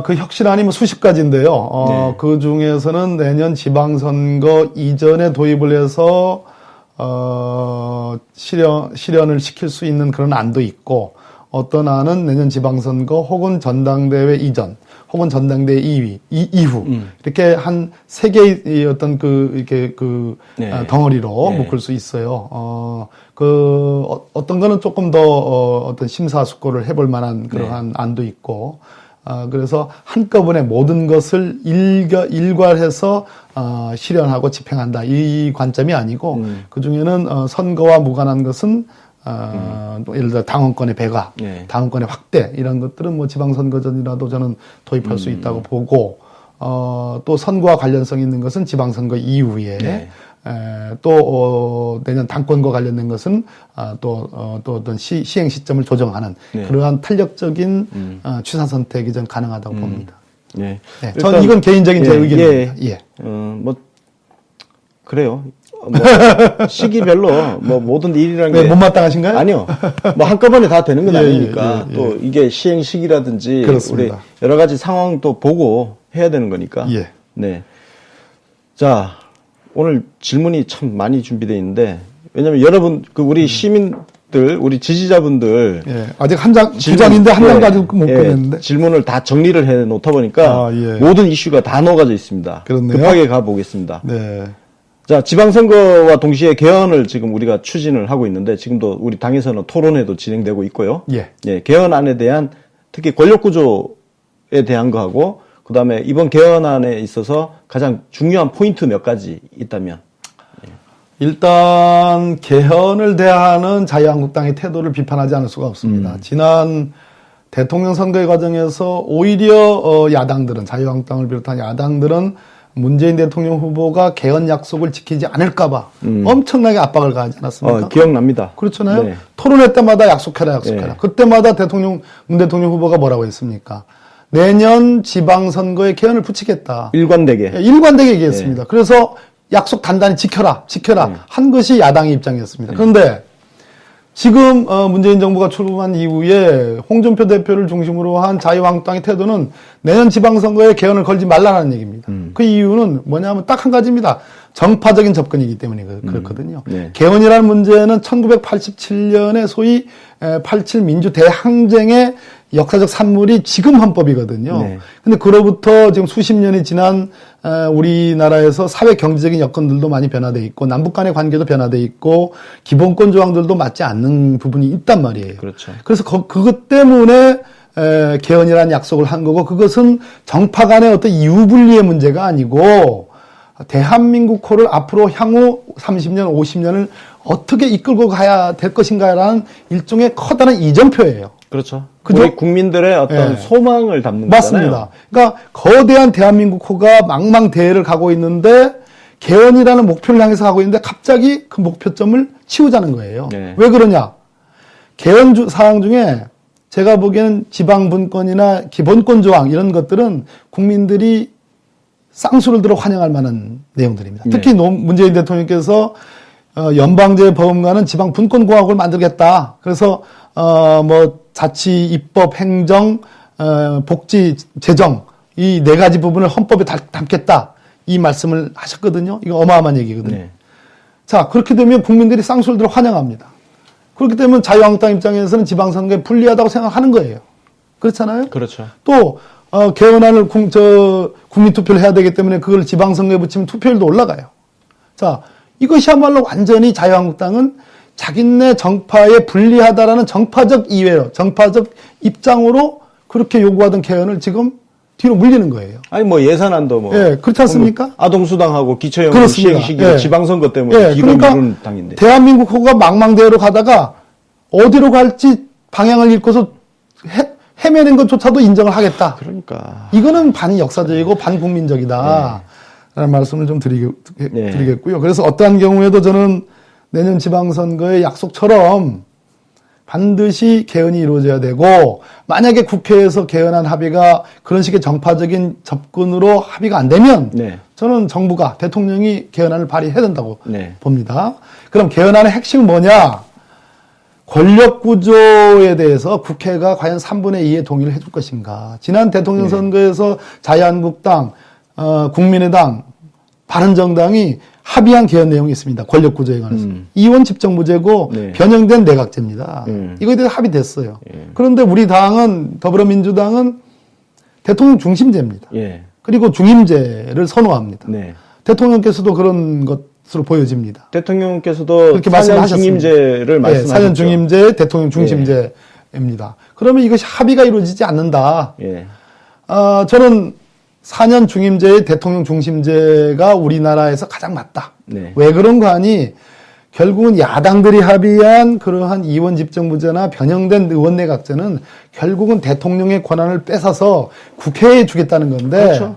그 혁신안이 뭐 수십 가지인데요. 네. 그 중에서는 내년 지방선거 이전에 도입을 해서, 실현을 시킬 수 있는 그런 안도 있고, 어떤 안은 내년 지방선거 혹은 전당대회 이전, 혹은 전당대회 이후, 이렇게 한 세 개의 어떤 네. 덩어리로 네. 묶을 수 있어요. 어떤 거는 조금 더, 어떤 심사숙고를 해볼 만한 그러한 안도 있고, 그래서 한꺼번에 모든 것을 일괄해서 실현하고 집행한다. 이 관점이 아니고 그 중에는 선거와 무관한 것은 예를 들어 당원권의 배가, 네. 당원권의 확대 이런 것들은 뭐 지방선거전이라도 저는 도입할 수 있다고 보고 또 선거와 관련성 있는 것은 지방선거 이후에 네. 또 내년 당권과 관련된 것은 또 어떤 시행 시점을 조정하는 네. 그러한 탄력적인 취사 선택이 전 가능하다고 봅니다. 네. 네, 전 이건 개인적인 제 의견입니다. 예. 뭐 그래요. 뭐 시기별로 뭐 모든 일이라는 네, 게 못마땅하신가요? 아니요. 뭐 한꺼번에 다 되는 건 예, 아니니까 예. 또 이게 시행 시기라든지 그렇습니다. 우리 여러 가지 상황도 보고 해야 되는 거니까. 예. 네. 자, 오늘 질문이 참 많이 준비되어 있는데 왜냐면 여러분 우리 시민들, 우리 지지자분들 예. 아직 두 장인데 한 장 가지고 못 끝냈는데. 질문을 다 정리를 해 놓다 보니까 예. 모든 이슈가 다 녹아져 있습니다. 그렇네요. 급하게 가보겠습니다. 네. 자, 지방선거와 동시에 개헌을 지금 우리가 추진을 하고 있는데 지금도 우리 당에서는 토론회도 진행되고 있고요. 예. 개헌안에 대한 특히 권력구조에 대한 거하고 그다음에 이번 개헌안에 있어서 가장 중요한 포인트 몇 가지 있다면. 일단 개헌을 대하는 자유한국당의 태도를 비판하지 않을 수가 없습니다. 지난 대통령 선거의 과정에서 오히려 야당들은 자유한국당을 비롯한 야당들은 문재인 대통령 후보가 개헌 약속을 지키지 않을까봐 엄청나게 압박을 가하지 않았습니까? 기억납니다. 그렇잖아요. 네. 토론회 때마다 약속해라. 네. 그때마다 문 대통령 후보가 뭐라고 했습니까? 내년 지방선거에 개헌을 붙이겠다. 일관되게. 일관되게 얘기했습니다. 그래서 약속 단단히 지켜라 한 것이 야당의 입장이었습니다. 그런데 지금 문재인 정부가 출범한 이후에 홍준표 대표를 중심으로 한 자유한국당의 태도는 내년 지방선거에 개헌을 걸지 말라는 얘기입니다. 그 이유는 뭐냐면 딱 한 가지입니다. 정파적인 접근이기 때문에 그렇거든요. 네. 개헌이라는 문제는 1987년에 소위 87 민주 대항쟁의 역사적 산물이 지금 헌법이거든요. 네. 근데 그로부터 지금 수십 년이 지난 우리나라에서 사회 경제적인 여건들도 많이 변화돼 있고 남북 간의 관계도 변화돼 있고 기본권 조항들도 맞지 않는 부분이 있단 말이에요. 그렇죠. 그래서 그것 때문에 개헌이라는 약속을 한 거고 그것은 정파 간의 어떤 이유분리의 문제가 아니고 대한민국호를 앞으로 향후 30년, 50년을 어떻게 이끌고 가야 될 것인가라는 일종의 커다란 이정표예요. 그렇죠. 그죠? 우리 국민들의 어떤 예. 소망을 담는 맞습니다. 거잖아요. 그러니까 거대한 대한민국호가 망망대해를 가고 있는데 개헌이라는 목표를 향해서 가고 있는데 갑자기 그 목표점을 치우자는 거예요. 네. 왜 그러냐? 개헌 사항 중에 제가 보기에는 지방분권이나 기본권 조항 이런 것들은 국민들이 쌍수를 들어 환영할 만한 내용들입니다. 특히 문재인 대통령께서 연방제 법원과는 지방분권공화국을 만들겠다. 그래서 뭐 자치, 입법, 행정, 복지, 재정 이 네 가지 부분을 헌법에 담겠다. 이 말씀을 하셨거든요. 이거 어마어마한 얘기거든요. 네. 자, 그렇게 되면 국민들이 쌍수를 들어 환영합니다. 그렇게 되면 자유한국당 입장에서는 지방선거에 불리하다고 생각하는 거예요. 그렇잖아요? 그렇죠. 또 개헌안을 국민투표를 해야 되기 때문에 그걸 지방선거에 붙이면 투표율도 올라가요. 자, 이것이야말로 완전히 자유한국당은 자기네 정파에 불리하다라는 정파적 이외로, 정파적 입장으로 그렇게 요구하던 개헌을 지금 뒤로 물리는 거예요. 아니 뭐 예산안도 뭐 예, 그렇지 않습니까? 아동수당하고 기초연금 그렇습니다. 시행 시기를 예. 지방선거 때문에 예, 뒤로 그러니까 미룬 당인데. 대한민국호가 망망대해로 가다가 어디로 갈지 방향을 잃고서 헤매는 것조차도 인정을 하겠다. 그러니까 이거는 반역사적이고 반국민적이다. 라는 말씀을 좀 드리겠고요. 그래서 어떠한 경우에도 저는 내년 지방선거의 약속처럼 반드시 개헌이 이루어져야 되고 만약에 국회에서 개헌안 합의가 그런 식의 정파적인 접근으로 합의가 안 되면 네. 저는 정부가 대통령이 개헌안을 발의해야 된다고 네. 봅니다. 그럼 개헌안의 핵심은 뭐냐? 권력 구조에 대해서 국회가 과연 3분의 2의 동의를 해줄 것인가. 지난 대통령 선거에서 자유한국당, 국민의당, 바른정당이 합의한 개헌 내용이 있습니다. 권력 구조에 관해서. 이원 집정부제고 네. 변형된 내각제입니다. 이거에 대해서 합의됐어요. 그런데 우리 당은 더불어민주당은 대통령 중심제입니다. 예. 그리고 중임제를 선호합니다. 네. 대통령께서도 그런 것으로 보여집니다. 대통령께서도 그렇게 4년 말씀하셨습니다. 중임제를 말씀하셨죠. 4년 중임제, 대통령 중심제입니다. 그러면 이것이 합의가 이루어지지 않는다. 예. 저는 4년 중임제의 대통령 중심제가 우리나라에서 가장 맞다. 네. 왜 그런가 하니 결국은 야당들이 합의한 그러한 이원 집정부제나 변형된 의원내각제는 결국은 대통령의 권한을 뺏어서 국회에 주겠다는 건데 그렇죠.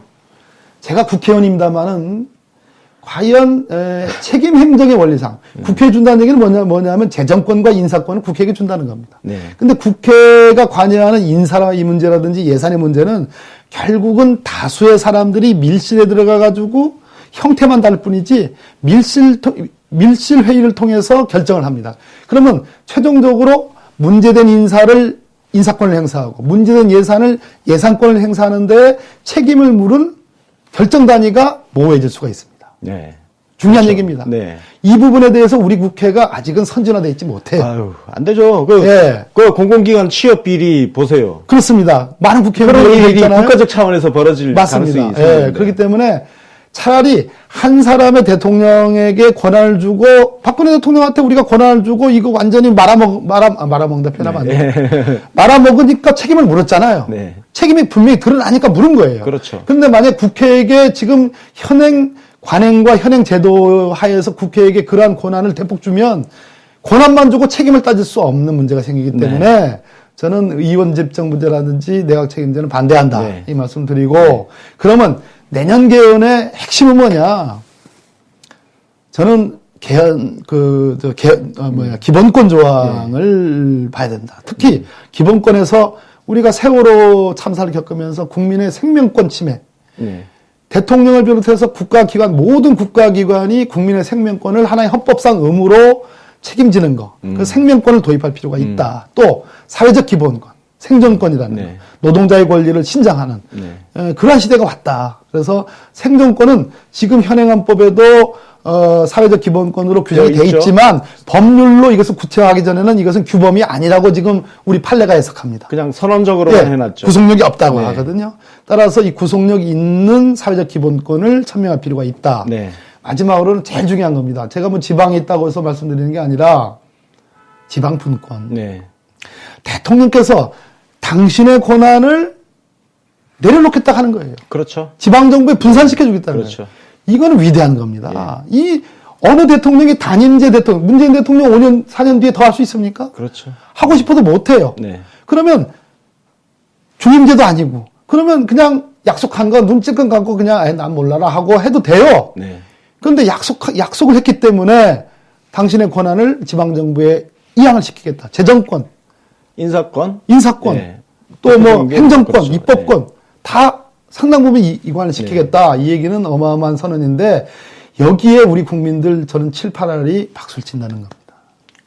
제가 국회의원입니다만은 과연 책임 행정의 원리상 국회에 준다는 얘기는 뭐냐면 재정권과 인사권을 국회에게 준다는 겁니다. 네. 근데 국회가 관여하는 인사나 이 문제라든지 예산의 문제는 결국은 다수의 사람들이 밀실에 들어가 가지고 형태만 다를 뿐이지 밀실 회의를 통해서 결정을 합니다. 그러면 최종적으로 문제된 인사권을 행사하고 문제된 예산권을 행사하는데 책임을 물은 결정 단위가 모호해질 수가 있습니다. 네. 중요한 그렇죠. 얘기입니다. 네. 이 부분에 대해서 우리 국회가 아직은 선진화되어 있지 못해요. 아유, 안 되죠. 예. 그 공공기관 취업 비리 보세요. 그렇습니다. 많은 그런 국회의원들이 일이 있잖아요. 국가적 차원에서 벌어질 맞습니다. 가능성이 예, 있습니다. 그렇기 때문에 차라리 한 사람의 대통령에게 권한을 주고 박근혜 대통령한테 우리가 권한을 주고 이거 완전히 말아먹는다 표현하면 안 돼요. 말아먹으니까 책임을 물었잖아요. 네. 책임이 분명히 드러나니까 물은 거예요. 그렇죠. 그런데 만약 국회에게 지금 관행과 현행 제도 하에서 국회에게 그러한 권한을 대폭 주면 권한만 주고 책임을 따질 수 없는 문제가 생기기 때문에 저는 의원 집정부제라든지 내각 책임제는 반대한다. 네. 이 말씀 드리고 그러면 내년 개헌의 핵심은 뭐냐? 저는 기본권 조항을 봐야 된다. 특히 기본권에서 우리가 세월호 참사를 겪으면서 국민의 생명권 침해, 대통령을 비롯해서 국가기관, 모든 국가기관이 국민의 생명권을 하나의 헌법상 의무로 책임지는 거. 그 생명권을 도입할 필요가 있다. 또 사회적 기본권. 생존권이라는 네. 거. 노동자의 권리를 신장하는 네. 그러한 시대가 왔다. 그래서 생존권은 지금 현행한 법에도 사회적 기본권으로 규정이 되어 돼 있죠. 있지만 법률로 이것을 구체화하기 전에는 이것은 규범이 아니라고 지금 우리 판례가 해석합니다. 그냥 선언적으로만 예, 해놨죠. 구속력이 없다고 네. 하거든요. 따라서 이 구속력 있는 사회적 기본권을 천명할 필요가 있다. 네. 마지막으로는 제일 중요한 겁니다. 제가 뭐 지방에 있다고 해서 말씀드리는 게 아니라 지방분권. 네. 대통령께서 당신의 권한을 내려놓겠다 하는 거예요. 그렇죠. 지방정부에 분산시켜주겠다는 그렇죠. 거예요. 이거는 위대한 겁니다. 이 어느 대통령이 단임제 대통령, 문재인 대통령 5년, 4년 뒤에 더 할 수 있습니까? 그렇죠. 하고 싶어도 못해요. 네. 그러면 중임제도 아니고 그러면 그냥 약속한 거 눈찔끔 감고 그냥 난 몰라라 하고 해도 돼요. 네. 그런데 약속을 했기 때문에 당신의 권한을 지방정부에 이양을 시키겠다. 재정권, 인사권, 인사권, 네. 또 뭐 대통령계, 행정권, 그렇죠. 입법권 다 상당 부분 이관을 시키겠다. 이 얘기는 어마어마한 선언인데 여기에 우리 국민들 저는 7, 8알이 박수를 친다는 겁니다.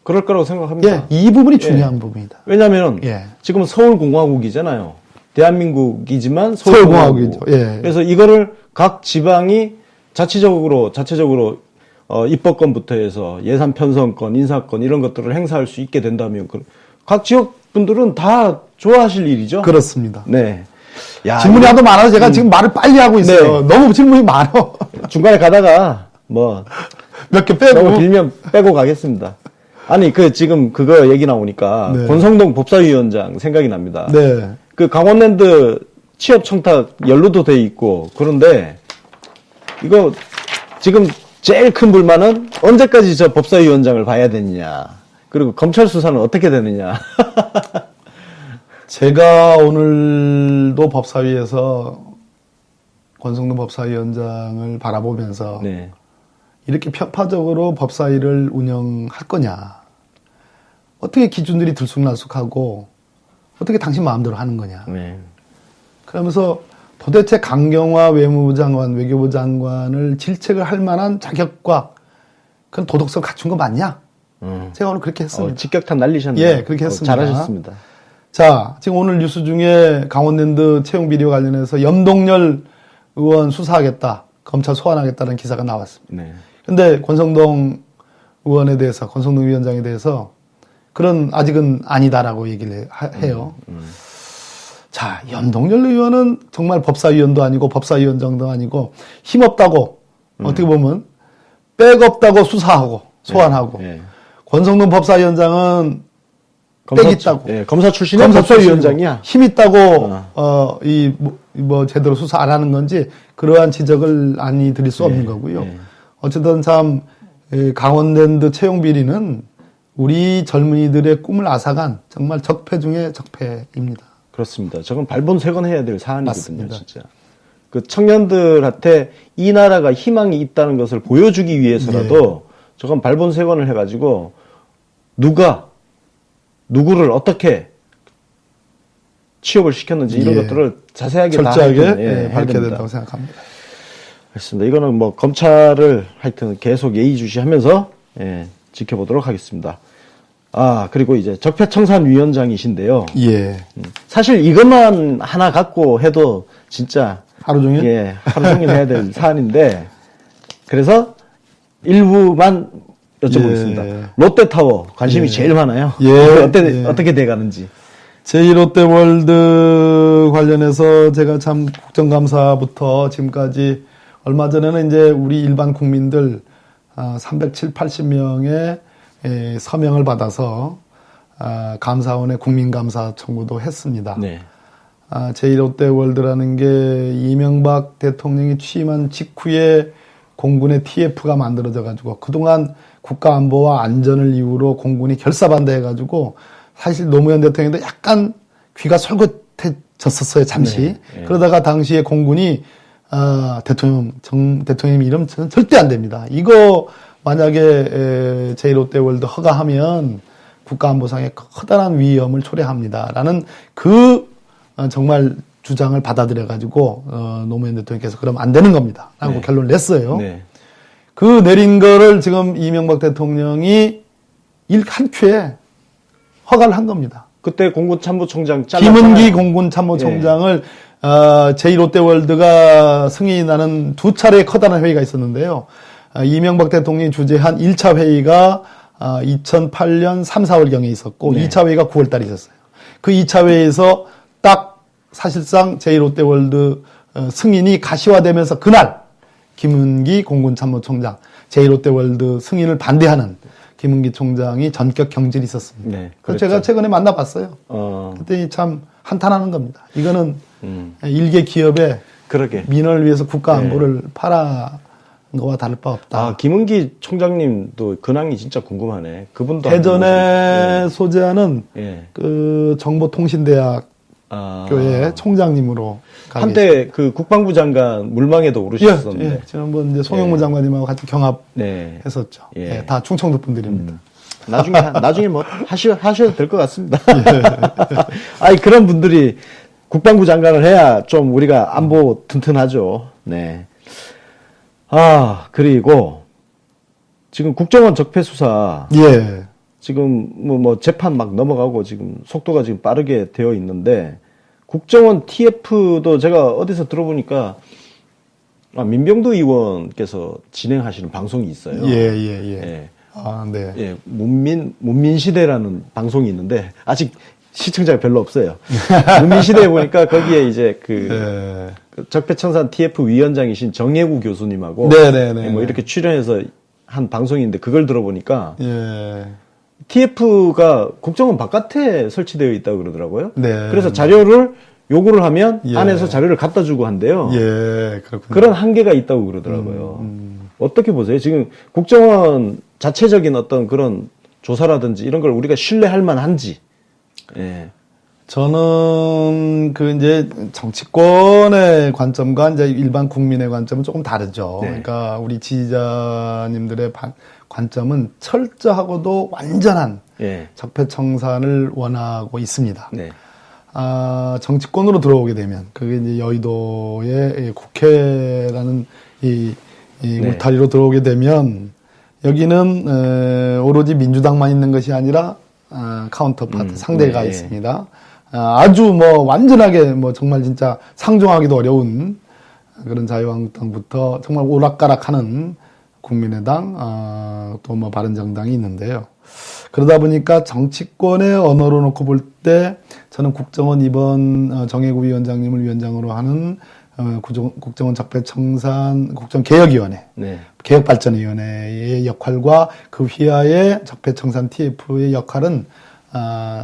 그럴 거라고 생각합니다. 예, 이 부분이 중요한 부분이다. 왜냐하면 예. 지금 서울공화국이잖아요. 대한민국이지만 서울공화국이죠. 서울공화국. 예. 그래서 이거를 각 지방이 자체적으로 입법권부터 해서 예산 편성권, 인사권 이런 것들을 행사할 수 있게 된다면 각 지역 분들은 다 좋아하실 일이죠. 그렇습니다. 네. 야, 질문이 하도 많아서 제가 지금 말을 빨리 하고 있어요. 네. 너무 질문이 많아. 중간에 가다가 뭐 몇 개 빼고. 너무 길면 빼고 가겠습니다. 아니 지금 그거 얘기 나오니까 네. 권성동 법사위원장 생각이 납니다. 네. 그 강원랜드 취업 청탁 연루도 돼 있고 그런데 이거 지금 제일 큰 불만은 언제까지 저 법사위원장을 봐야 되느냐 그리고 검찰 수사는 어떻게 되느냐. 제가 오늘도 법사위에서 권성동 법사위원장을 바라보면서 네. 이렇게 편파적으로 법사위를 운영할 거냐. 어떻게 기준들이 들쑥날쑥하고 어떻게 당신 마음대로 하는 거냐. 네. 그러면서 도대체 강경화 외무부 장관, 외교부 장관을 질책을 할 만한 자격과 그런 도덕성 갖춘 거 맞냐? 제가 오늘 그렇게 했습니다. 직격탄 날리셨네요. 예, 그렇게 했습니다. 잘하셨습니다. 자, 지금 오늘 뉴스 중에 강원랜드 채용 비리와 관련해서 염동열 의원 수사하겠다, 검찰 소환하겠다는 기사가 나왔습니다. 네. 근데 권성동 의원에 대해서, 권성동 위원장에 대해서 그런 아직은 아니다라고 얘기를 해요. 자, 염동열 의원은 정말 법사위원도 아니고 법사위원장도 아니고 힘없다고 어떻게 보면 백 없다고 수사하고 소환하고 네. 권성동 법사위원장은 빽 있다고. 예, 검사 출신의 법사위원장이야. 힘 있다고 제대로 수사 안 하는 건지 그러한 지적을 아니 드릴 수 없는 거고요. 네. 어쨌든 참 강원랜드 채용 비리는 우리 젊은이들의 꿈을 앗아간 정말 적폐 중의 적폐입니다. 그렇습니다. 저건 발본색원해야 될 사안이거든요, 맞습니다. 진짜. 그 청년들한테 이 나라가 희망이 있다는 것을 보여주기 위해서라도 저건 발본색원을 해가지고 누구를 어떻게 취업을 시켰는지 이런 것들을 자세하게 철저하게 다 하여튼, 해야 밝혀야 됩니다. 된다고 생각합니다. 그렇습니다. 이거는 뭐 검찰을 하여튼 계속 예의주시하면서 지켜보도록 하겠습니다. 아, 그리고 이제 적폐청산위원장이신데요. 예. 사실 이것만 하나 갖고 해도 진짜 하루 종일? 하루 종일 해야 될 사안인데 그래서 일부만 여쭤보겠습니다. 롯데타워 관심이 제일 많아요. 어떻게 돼가는지. 제2롯데월드 관련해서 제가 참 국정감사부터 지금까지 얼마 전에는 이제 우리 일반 국민들 370~80명의 서명을 받아서 감사원에 국민감사 청구도 했습니다. 네. 제1롯데월드라는 게 이명박 대통령이 취임한 직후에 공군의 TF가 만들어져 가지고 그동안 국가안보와 안전을 이유로 공군이 결사반대해가지고 사실 노무현 대통령도 약간 귀가 솔깃해졌었어요, 잠시. 네. 그러다가 당시에 공군이 대통령 이름 절대 안 됩니다. 이거 만약에 제1롯데월드 허가하면 국가안보상의 커다란 위험을 초래합니다라는 정말 주장을 받아들여가지고 노무현 대통령께서 그러면 안 되는 겁니다 라고 결론을 냈어요. 네. 그 내린 거를 지금 이명박 대통령이 한 큐에 허가를 한 겁니다. 그때 공군참모총장 잘랐잖아요. 김은기 공군참모총장을 제1롯데월드가 승인하는 두 차례의 커다란 회의가 있었는데요. 이명박 대통령이 주재한 1차 회의가 2008년 3, 4월경에 있었고 네. 2차 회의가 9월달에 있었어요. 그 2차 회의에서 딱 사실상 제1롯데월드 승인이 가시화되면서 그날 김은기 공군참모총장 제1롯데월드 승인을 반대하는 김은기 총장이 전격 경질이 있었습니다. 네, 그래서 제가 최근에 만나봤어요. 어, 그때 참 한탄하는 겁니다. 이거는 일개 기업의 그러게. 민원을 위해서 국가 안보를 팔아 거와 다를 바 없다. 아, 김은기 총장님도 근황이 진짜 궁금하네. 그분도 대전에 소재하는 예. 그 정보통신대학 아, 교회 총장님으로 가 한때 그 국방부 장관 물망에도 오르셨었는데. 예, 지난번 이제 송영무 예. 장관님하고 같이 네. 경합했었죠. 예. 예, 다 충청도 분들입니다. 나중에 뭐 하셔도 될 것 같습니다. 예. 아니, 그런 분들이 국방부 장관을 해야 좀 우리가 안보 튼튼하죠. 네. 아, 그리고 지금 국정원 적폐 수사 예. 지금 뭐 재판 막 넘어가고 지금 속도가 지금 빠르게 되어 있는데 국정원 TF도 제가 어디서 들어보니까 민병두 의원께서 진행하시는 방송이 있어요. 예. 아, 네. 예, 문민시대라는 방송이 있는데 아직 시청자가 별로 없어요. 문민시대에 보니까 거기에 이제 그 적폐청산 TF 위원장이신 정혜구 교수님하고 네네네. 뭐 이렇게 출연해서 한 방송인데 그걸 들어보니까 예. TF가 국정원 바깥에 설치되어 있다고 그러더라고요. 네. 그래서 자료를 요구를 하면 예. 안에서 자료를 갖다 주고 한대요. 예, 그렇군요. 그런 한계가 있다고 그러더라고요. 어떻게 보세요? 지금 국정원 자체적인 어떤 그런 조사라든지 이런 걸 우리가 신뢰할 만한지. 예. 저는 그 이제 정치권의 관점과 이제 일반 국민의 관점은 조금 다르죠. 네. 그러니까 우리 지지자님들의 관점은 철저하고도 완전한 예. 적폐청산을 원하고 있습니다. 네. 정치권으로 들어오게 되면 그게 이제 여의도의 국회라는 이 네. 울타리로 들어오게 되면 여기는 오로지 민주당만 있는 것이 아니라 카운터파트 상대가 네. 있습니다. 아주 뭐 완전하게 뭐 정말 진짜 상종하기도 어려운 그런 자유한국당부터 정말 오락가락하는 국민의당 또 뭐 바른정당이 있는데요. 그러다 보니까 정치권의 언어로 놓고 볼 때 저는 국정원 이번 정혜구 위원장님을 위원장으로 하는 국정원 적폐청산 국정개혁위원회 네. 개혁발전위원회의 역할과 그 휘하의 적폐청산 TF의 역할은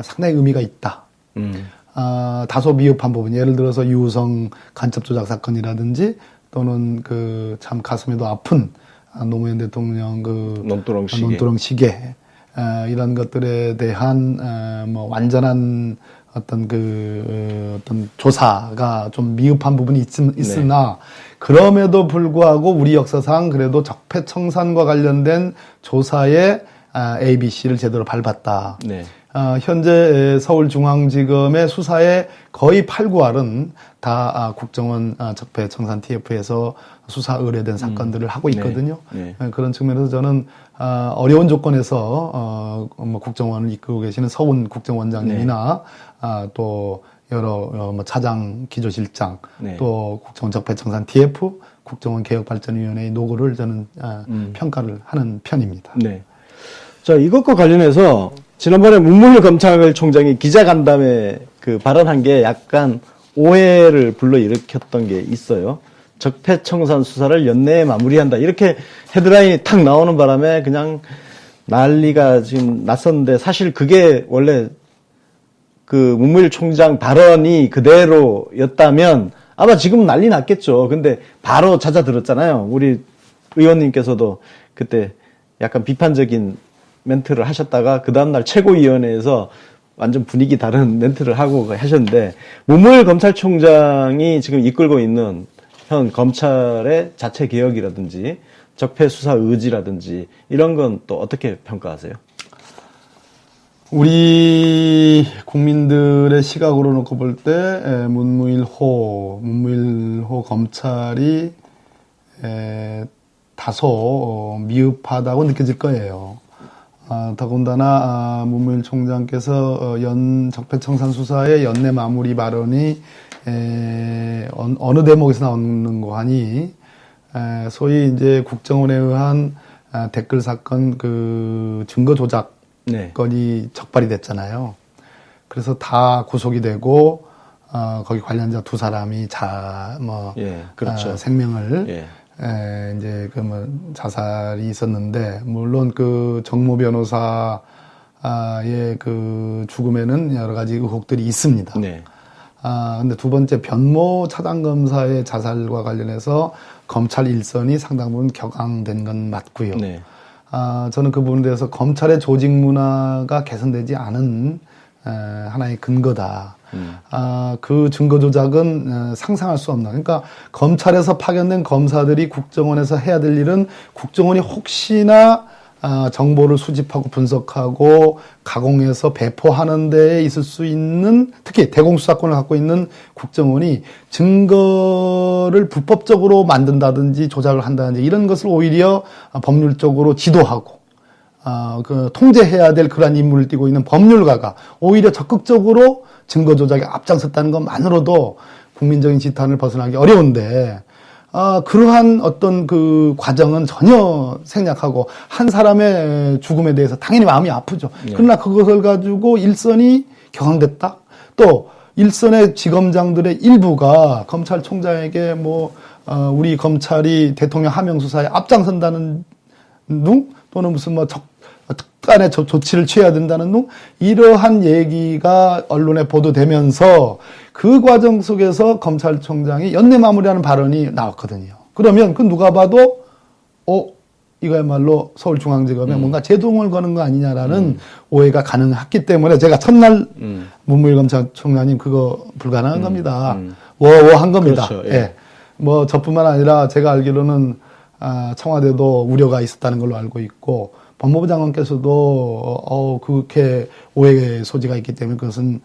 상당히 의미가 있다. 다소 미흡한 부분, 예를 들어서 유우성 간첩 조작 사건이라든지 또는 그 참 가슴에도 아픈 노무현 대통령 그 논두렁 시계 이런 것들에 대한 뭐 완전한 어떤 어떤 조사가 좀 미흡한 부분이 있으나 그럼에도 불구하고 우리 역사상 그래도 적폐청산과 관련된 조사의 ABC를 제대로 밟았다. 네. 현재 서울중앙지검의 수사의 거의 8, 9할은 다 국정원 적폐청산 TF에서 수사 의뢰된 사건들을 하고 있거든요. 네. 그런 측면에서 저는 어려운 조건에서 뭐 국정원을 이끌고 계시는 서훈 국정원장님이나 또 여러 뭐 차장 기조실장 네. 또 국정원 적폐청산 TF 국정원 개혁발전위원회의 노고를 저는 평가를 하는 편입니다. 네. 자, 이것과 관련해서 지난번에 문무일 검찰총장이 기자간담회 그 발언한 게 약간 오해를 불러일으켰던 게 있어요. 적폐청산 수사를 연내에 마무리한다. 이렇게 헤드라인이 탁 나오는 바람에 그냥 난리가 지금 났었는데 사실 그게 원래 그 문무일 총장 발언이 그대로였다면 아마 지금 난리 났겠죠. 근데 바로 잦아들었잖아요. 우리 의원님께서도 그때 약간 비판적인 멘트를 하셨다가 그 다음날 최고위원회에서 완전 분위기 다른 멘트를 하고 하셨는데 문무일 검찰총장이 지금 이끌고 있는 현 검찰의 자체 개혁이라든지 적폐 수사 의지라든지 이런 건 또 어떻게 평가하세요? 우리 국민들의 시각으로 놓고 볼 때 문무일호 검찰이 다소 미흡하다고 느껴질 거예요. 더군다나 문무일 총장께서 적폐청산 수사의 연내 마무리 발언이 어느 대목에서 나오는 거 하니 소위 이제 국정원에 의한 댓글 사건 그 증거 조작 네. 건이 적발이 됐잖아요. 그래서 다 구속이 되고 거기 관련자 두 사람이 예, 그렇죠. 생명을 예. 이제 그 자살이 있었는데 물론 그 정모 변호사의 그 죽음에는 여러 가지 의혹들이 있습니다. 네. 근데 두 번째 변모 차장검사의 자살과 관련해서 검찰 일선이 상당 부분 격앙된 건 맞고요. 네. 저는 그 부분에 대해서 검찰의 조직 문화가 개선되지 않은 하나의 근거다. 그 증거 조작은 상상할 수 없는. 그러니까 검찰에서 파견된 검사들이 국정원에서 해야 될 일은 국정원이 혹시나 정보를 수집하고 분석하고 가공해서 배포하는 데에 있을 수 있는 특히 대공수사권을 갖고 있는 국정원이 증거를 불법적으로 만든다든지 조작을 한다든지 이런 것을 오히려 법률적으로 지도하고 그 통제해야 될 그러한 임무를 띠고 있는 법률가가 오히려 적극적으로 증거 조작에 앞장섰다는 것만으로도 국민적인 지탄을 벗어나기 어려운데 그러한 어떤 그 과정은 전혀 생략하고 한 사람의 죽음에 대해서 당연히 마음이 아프죠. 그러나 그것을 가지고 일선이 격앙됐다. 또 일선의 지검장들의 일부가 검찰총장에게 우리 검찰이 대통령 하명 수사에 앞장선다는 둥 또는 무슨 특단의 조치를 취해야 된다는 둥 이러한 얘기가 언론에 보도되면서 그 과정 속에서 검찰총장이 연내 마무리하는 발언이 나왔거든요. 그러면 그 누가 봐도 이거야말로 서울중앙지검에 뭔가 제동을 거는 거 아니냐라는 오해가 가능했기 때문에 제가 첫날 문무일 검찰총장님 그거 불가능한 겁니다. 한 겁니다. 그렇죠. 예. 저뿐만 아니라 제가 알기로는 청와대도 우려가 있었다는 걸로 알고 있고 법무부 장관께서도 그렇게 오해의 소지가 있기 때문에 그것은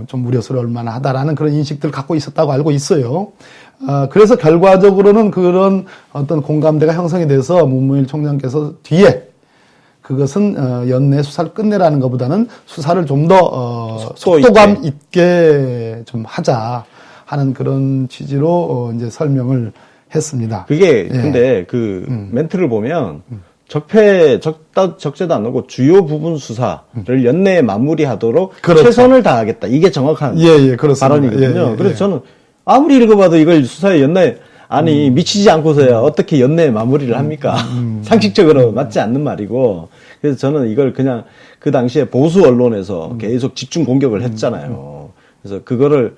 좀 우려스러울 만하다라는 그런 인식들을 갖고 있었다고 알고 있어요. 그래서 결과적으로는 그런 어떤 공감대가 형성이 돼서 문무일 총장께서 뒤에 그것은 연내 수사를 끝내라는 것보다는 수사를 좀 더 속도감 있게 좀 하자 하는 그런 취지로 이제 설명을 했습니다. 그게 근데 그 멘트를 보면 적재도 안 하고 주요 부분 수사를 연내에 마무리하도록 그렇죠. 최선을 다하겠다. 이게 정확한 그렇습니다. 발언이거든요. 그래서 저는 아무리 읽어봐도 이걸 수사에 연내 미치지 않고서야 어떻게 연내에 마무리를 합니까? 상식적으로 맞지 않는 말이고. 그래서 저는 이걸 그냥 그 당시에 보수 언론에서 계속 집중 공격을 했잖아요. 그래서 그거를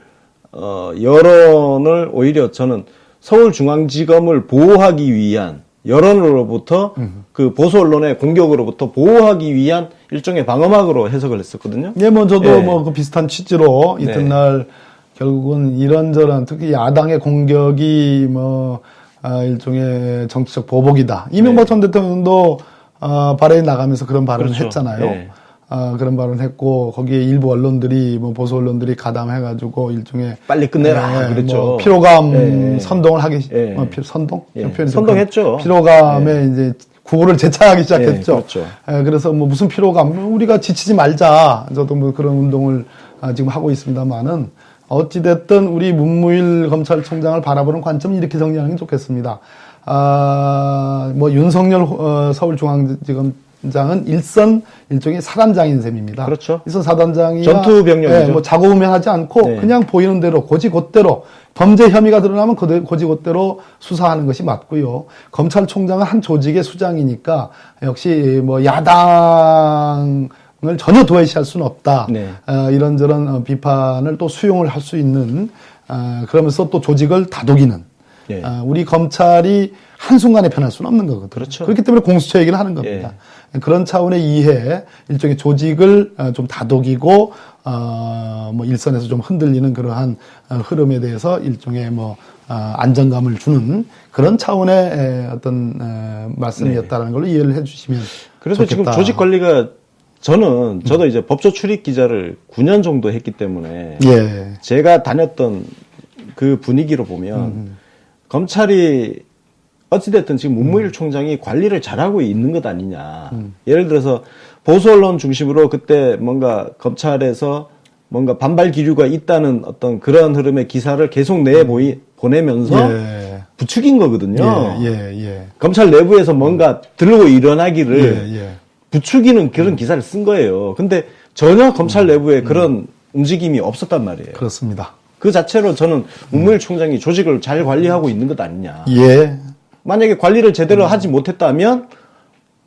여론을 오히려 저는 서울중앙지검을 보호하기 위한 여론으로부터 그 보수 언론의 공격으로부터 보호하기 위한 일종의 방어막으로 해석을 했었거든요. 저도 그 비슷한 취지로 이튿날 결국은 이런저런 특히 야당의 공격이 일종의 정치적 보복이다. 이명박 전 대통령도 발언이 나가면서 그런 발언을 그렇죠. 했잖아요. 그런 발언을 했고 거기에 일부 언론들이 보수 언론들이 가담해가지고 일종의 빨리 끝내라 그랬죠. 피로감 선동을 하기 선동 선동했죠. 피로감에 이제 구호를 재창하기 시작했죠. 그렇죠. 그래서 무슨 피로감 우리가 지치지 말자. 저도 그런 운동을 지금 하고 있습니다만은 어찌됐든 우리 문무일 검찰총장을 바라보는 관점은 이렇게 정리하는 게 좋겠습니다. 윤석열 서울중앙지검장은 일종의 사단장인 셈입니다. 그렇죠. 일선 사단장이 전투 병력이죠. 자고우면하지 않고 그냥 보이는 대로 고지곧대로 범죄 혐의가 드러나면 고지곧대로 수사하는 것이 맞고요. 검찰총장은 한 조직의 수장이니까 역시 야당을 전혀 도외시할 수는 없다. 이런저런 비판을 또 수용을 할 수 있는 그러면서 또 조직을 다독이는 우리 검찰이 한순간에 변할 수는 없는 거거든요. 그렇죠. 그렇기 때문에 공수처 얘기를 하는 겁니다. 그런 차원의 이해, 일종의 조직을 좀 다독이고 일선에서 좀 흔들리는 그러한 흐름에 대해서 일종의 안정감을 주는 그런 차원의 어떤 말씀이었다는 걸로 이해를 해주시면 그래서 좋겠다. 지금 조직 관리가 저도 이제 법조 출입 기자를 9년 정도 했기 때문에 제가 다녔던 그 분위기로 보면 검찰이 어찌됐든 지금 문무일 총장이 관리를 잘하고 있는 것 아니냐. 예를 들어서 보수 언론 중심으로 그때 뭔가 검찰에서 뭔가 반발 기류가 있다는 어떤 그런 흐름의 기사를 계속 보내면서 예. 부추긴 거거든요. 예. 검찰 내부에서 뭔가 들고 일어나기를 예. 부추기는 그런 기사를 쓴 거예요. 근데 전혀 검찰 내부에 그런 움직임이 없었단 말이에요. 그렇습니다. 그 자체로 저는 문무일 총장이 조직을 잘 관리하고 있는 것 아니냐. 예. 만약에 관리를 제대로 하지 못했다면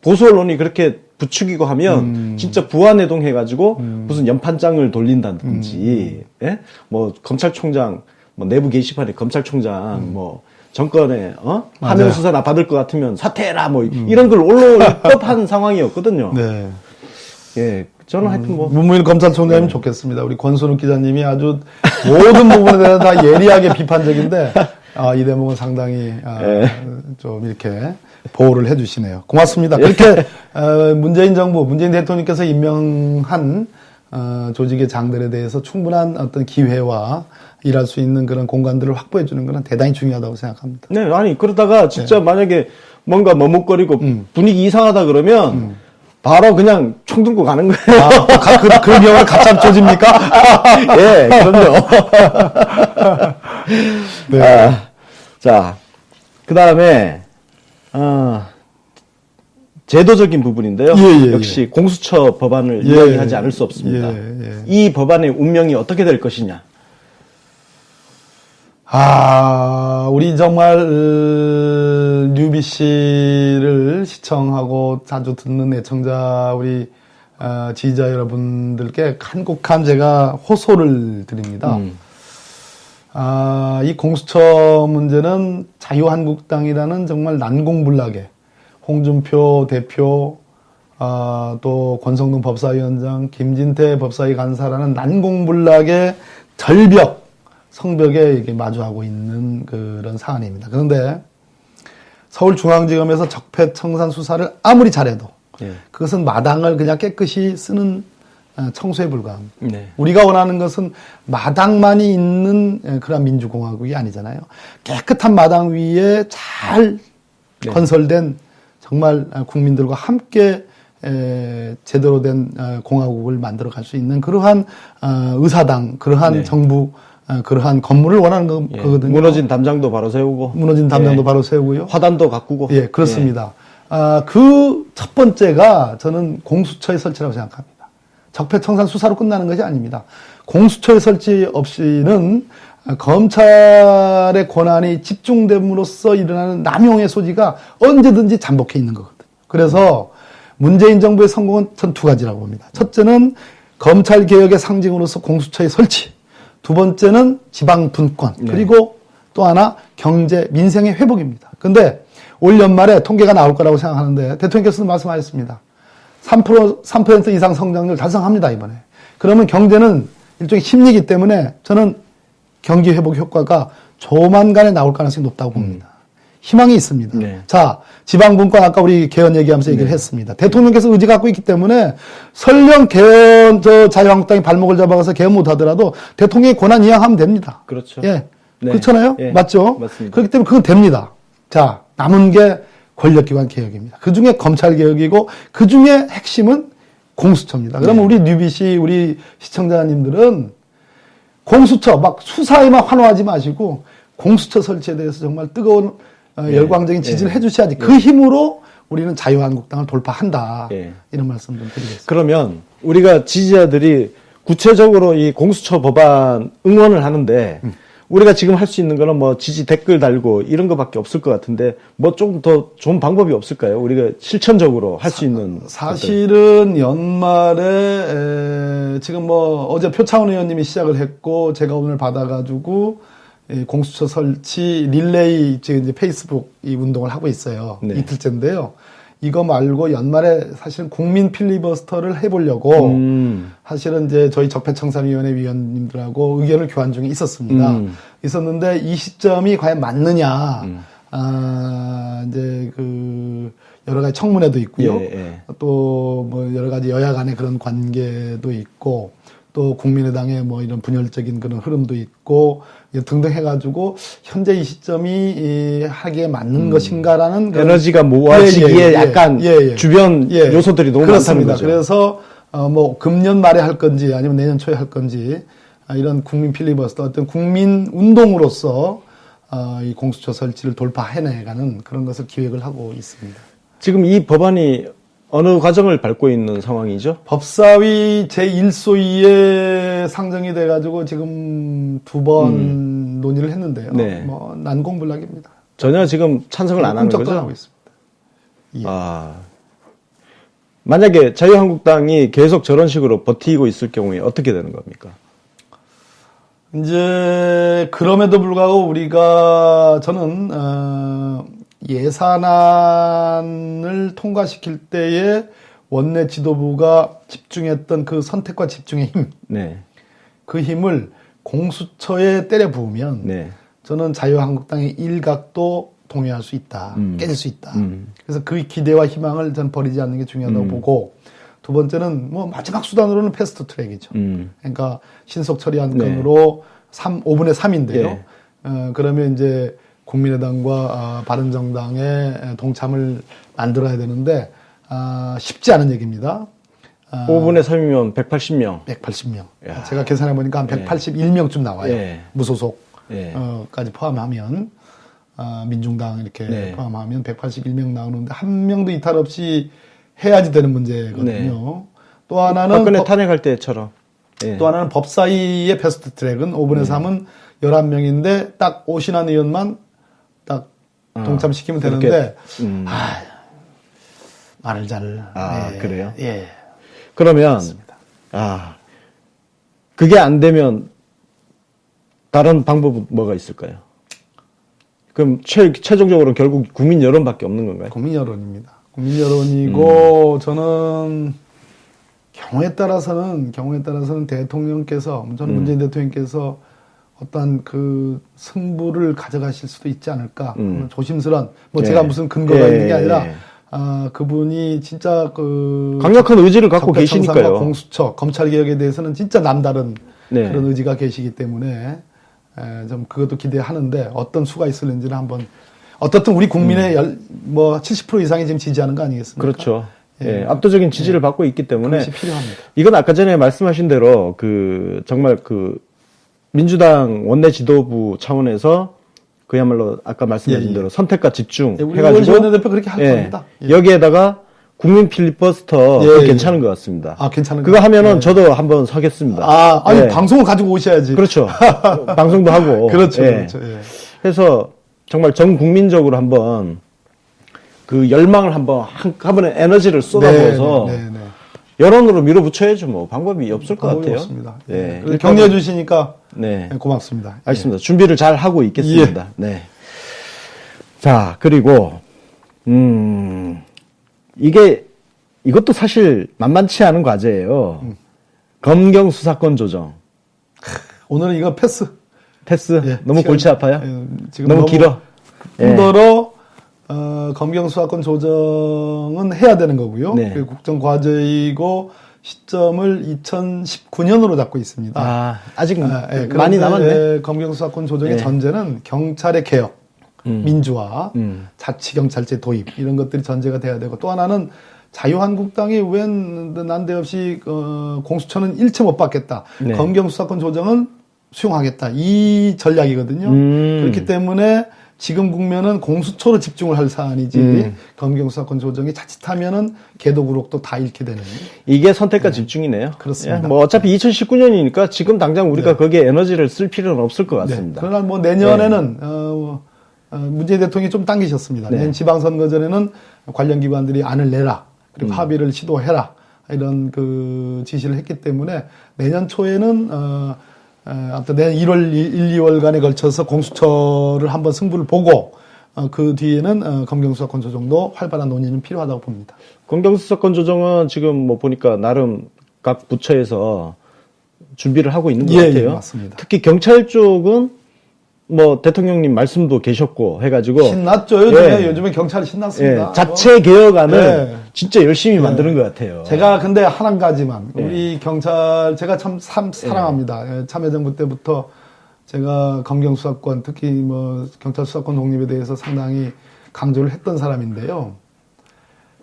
보수 언론이 그렇게 부추기고 하면 진짜 부안해동 해가지고 무슨 연판장을 돌린다든지, 예? 뭐 검찰총장, 뭐 내부 게시판에 검찰총장, 뭐 정권에 하명 수사나 받을 것 같으면 사퇴해라, 뭐 이런 걸 올라올 법한 상황이었거든요. 네. 예, 저는 하여튼 뭐 문무일 검찰총장님 좋겠습니다. 우리 권순욱 기자님이 아주 모든 부분에 대해서 다 예리하게 비판적인데, 이 대목은 상당히, 좀 이렇게 보호를 해주시네요. 고맙습니다. 그렇게, 문재인 정부, 문재인 대통령께서 임명한, 조직의 장들에 대해서 충분한 어떤 기회와 일할 수 있는 그런 공간들을 확보해 주는 것은 대단히 중요하다고 생각합니다. 네, 아니 그러다가 진짜 만약에 뭔가 머뭇거리고 분위기 이상하다 그러면 바로 그냥 총 들고 가는 거예요. 그 명을 가짜 조집니까? 예, 그럼요. 네. 자, 그 다음에 제도적인 부분인데요. 예. 역시 공수처 법안을 예. 이야기하지 않을 수 없습니다. 예. 이 법안의 운명이 어떻게 될 것이냐. 우리 정말 UBC를 시청하고 자주 듣는 애청자 우리 지지자 여러분들께 한곡한 제가 호소를 드립니다. 이 공수처 문제는 자유한국당이라는 정말 난공불락의 홍준표 대표, 또 권성동 법사위원장, 김진태 법사위 간사라는 난공불락의 절벽, 성벽에 이게 마주하고 있는 그런 사안입니다. 그런데 서울중앙지검에서 적폐청산 수사를 아무리 잘해도 그것은 마당을 그냥 깨끗이 쓰는 청소에 불과합니다. 네. 우리가 원하는 것은 마당만이 있는 그런 민주공화국이 아니잖아요. 깨끗한 마당 위에 잘 건설된 정말 국민들과 함께 제대로 된 공화국을 만들어 갈 수 있는 그러한 의사당, 그러한 정부, 그러한 건물을 원하는 거거든요. 무너진 담장도 바로 세우고. 무너진 담장도 바로 세우고요. 화단도 가꾸고. 예, 그렇습니다. 그 첫 번째가 저는 공수처의 설치라고 생각합니다. 적폐청산 수사로 끝나는 것이 아닙니다. 공수처의 설치 없이는 검찰의 권한이 집중됨으로써 일어나는 남용의 소지가 언제든지 잠복해 있는 거거든요. 그래서 문재인 정부의 성공은 전 두 가지라고 봅니다. 첫째는 검찰 개혁의 상징으로서 공수처의 설치. 두 번째는 지방 분권. 그리고 또 하나 경제 민생의 회복입니다. 근데 올 연말에 통계가 나올 거라고 생각하는데 대통령께서도 말씀하셨습니다. 3% 이상 성장률 달성합니다, 이번에. 그러면 경제는 일종의 심리이기 때문에 저는 경기 회복 효과가 조만간에 나올 가능성이 높다고 봅니다. 희망이 있습니다. 네. 자, 지방분권 아까 우리 개헌 얘기하면서 얘기를 했습니다. 대통령께서 의지 갖고 있기 때문에 설령 개헌, 자유한국당이 발목을 잡아가서 개헌 못 하더라도 대통령의 권한 이양하면 됩니다. 그렇죠. 예. 네. 그렇잖아요? 예. 맞죠? 맞습니다. 그렇기 때문에 그건 됩니다. 자, 남은 게 권력기관 개혁입니다. 그 중에 검찰 개혁이고 그 중에 핵심은 공수처입니다. 그러면 우리 뉴비시, 우리 시청자님들은 공수처 막 수사에만 환호하지 마시고 공수처 설치에 대해서 정말 뜨거운 열광적인 지지를 해주셔야지 그 힘으로 우리는 자유한국당을 돌파한다. 이런 말씀 좀 드리겠습니다. 그러면 우리가 지지자들이 구체적으로 이 공수처 법안 응원을 하는데 우리가 지금 할 수 있는 거는 뭐 지지 댓글 달고 이런 거밖에 없을 것 같은데 뭐 좀 더 좋은 방법이 없을까요? 우리가 실천적으로 할 수 있는 사실은 연말에 지금 뭐 어제 표창원 의원님이 시작을 했고 제가 오늘 받아가지고 공수처 설치 릴레이 이제 페이스북 이 운동을 하고 있어요. 이틀째인데요. 이거 말고 연말에 사실은 국민 필리버스터를 해보려고 사실은 이제 저희 적폐청산위원회 위원님들하고 의견을 교환 중에 있었습니다. 있었는데 이 시점이 과연 맞느냐. 이제 그 여러 가지 청문회도 있고요. 또 뭐 여러 가지 여야 간의 그런 관계도 있고 또 국민의당의 뭐 이런 분열적인 그런 흐름도 있고 등등 해가지고 현재 이 시점이 하기에 맞는 것인가라는 그런- 에너지가 모아지기에 약간 주변 요소들이 너무 그렇습니다. 많다는 거죠. 그래서 뭐 금년 말에 할 건지 아니면 내년 초에 할 건지 이런 국민 필리버스터 어떤 국민 운동으로서 이 공수처 설치를 돌파해내가는 그런 것을 기획을 하고 있습니다. 지금 이 법안이 어느 과정을 밟고 있는 상황이죠? 법사위 제1소위에 상정이 돼가지고 지금 2번 논의를 했는데요. 네. 뭐 난공불락입니다. 전혀 지금 찬성을 안 하는 꿈쩍도 안 거죠? 하고 있습니다. 예. 아, 만약에 자유한국당이 계속 저런 식으로 버티고 있을 경우에 어떻게 되는 겁니까? 이제 그럼에도 불구하고 우리가 저는 예산안을 통과시킬 때에 원내 지도부가 집중했던 그 선택과 집중의 힘, 네. 그 힘을 공수처에 때려 부으면 네. 저는 자유한국당의 일각도 동요할 수 있다, 깨질 수 있다. 그래서 그 기대와 희망을 전 버리지 않는 게 중요하다고 보고, 두 번째는 뭐 마지막 수단으로는 패스트 트랙이죠. 그러니까 신속 처리한 건으로 5분의 3인데요. 네. 그러면 이제 국민의당과 바른정당의 동참을 만들어야 되는데 쉽지 않은 얘기입니다. 5분의 3이면 180명. 180명. 야. 제가 계산해 보니까 한 181명쯤 나와요. 예. 무소속 예. 까지 포함하면 민중당 이렇게 네. 포함하면 181명 나오는데 한 명도 이탈 없이 해야지 되는 문제거든요. 네. 또 하나는 박근혜 탄핵할 때처럼. 예. 또 하나는 법사위의 패스트 트랙은 5분의 3은 11명인데 딱 오신환 의원만 딱 동참시키면 이렇게, 되는데 말을 잘 그래요? 예. 그러면 그게 안 되면 다른 방법은 뭐가 있을까요? 그럼 최종적으로는 결국 국민 여론밖에 없는 건가요? 국민 여론입니다. 국민 여론이고 저는 경우에 따라서는 대통령께서 저는 문재인 대통령께서 어떤 그 승부를 가져가실 수도 있지 않을까 조심스런 뭐 예. 제가 무슨 근거가 예, 있는 게 아니라 예. 그분이 진짜 그 강력한 의지를 갖고 적폐청산과 계시니까요. 공수처 검찰 개혁에 대해서는 진짜 남다른 네. 그런 의지가 계시기 때문에 좀 그것도 기대하는데 어떤 수가 있을는지는 한번 어떻든 우리 국민의 뭐 70% 이상이 지금 지지하는 거 아니겠습니까? 그렇죠. 예. 예, 압도적인 지지를 받고 있기 때문에 그것이 필요합니다. 이건 아까 전에 말씀하신 대로 정말 민주당 원내 지도부 차원에서 그야말로 아까 말씀하신 예, 예. 대로 선택과 집중 우리 해가지고 원시원 대표 그렇게 할 겁니다. 예. 여기에다가 국민 필리버스터 예, 그거 예. 괜찮은 것 같습니다. 괜찮은 그거 거. 하면은 예. 저도 한번 서겠습니다. 아니 예. 방송을 가지고 오셔야지. 그렇죠. 방송도 하고. 그렇죠, 예. 그렇죠. 예. 그래서 정말 전 국민적으로 한번 그 열망을 한번 한번에 에너지를 쏟아부어서 네. 여론으로 밀어붙여야죠. 뭐 방법이 없을 것 같아요. 없습니다. 예. 예. 격려해 주시니까 네. 고맙습니다. 알겠습니다. 준비를 잘 하고 있겠습니다. 네. 자, 그리고 이것도 사실 만만치 않은 과제예요. 검경 수사권 조정. 오늘은 이거 패스. 패스? 너무 시간- 골치 아파요? 지금 너무 길어? 뿐더러 검경 수사권 조정은 해야 되는 거고요. 네. 그게 국정 과제이고 시점을 2019년으로 잡고 있습니다. 아직 예, 많이 그런데, 남았네. 검경 수사권 조정의 네. 전제는 경찰의 개혁, 민주화, 자치경찰제 도입 이런 것들이 전제가 돼야 되고 또 하나는 자유한국당이 웬 난데없이 공수처는 일체 못 받겠다. 네. 검경 수사권 조정은 수용하겠다. 이 전략이거든요. 그렇기 때문에 지금 국면은 공수처로 집중을 할 사안이지 검경 수사권 조정이 자칫하면은 개도구록도 다 잃게 되는. 이게 선택과 집중이네요. 그렇습니다. 예, 뭐 어차피 2019년이니까 지금 당장 우리가 거기에 에너지를 쓸 필요는 없을 것 같습니다. 그러나 뭐 내년에는 문재인 대통령이 좀 당기셨습니다. 네. 내년 지방선거 전에는 관련 기관들이 안을 내라. 그리고 합의를 시도해라. 이런 그 지시를 했기 때문에 내년 초에는 아무튼 내년 1월 1, 2월간에 걸쳐서 공수처를 한번 승부를 보고 그 뒤에는 검경수사권 조정도 활발한 논의는 필요하다고 봅니다. 검경수사권 조정은 지금 뭐 보니까 나름 각 부처에서 준비를 하고 있는 것 예, 같아요. 예, 맞습니다. 특히 경찰 쪽은 뭐 대통령님 말씀도 계셨고 해가지고 신났죠. 요즘에 예. 요즘에 경찰이 신났습니다. 자체 개혁안을 예. 진짜 열심히 만드는 것 같아요. 제가 근데 한 가지만 우리 경찰 제가 참 사랑합니다. 예, 참여정부 때부터 제가 검경 수사권 특히 뭐 경찰 수사권 독립에 대해서 상당히 강조를 했던 사람인데요.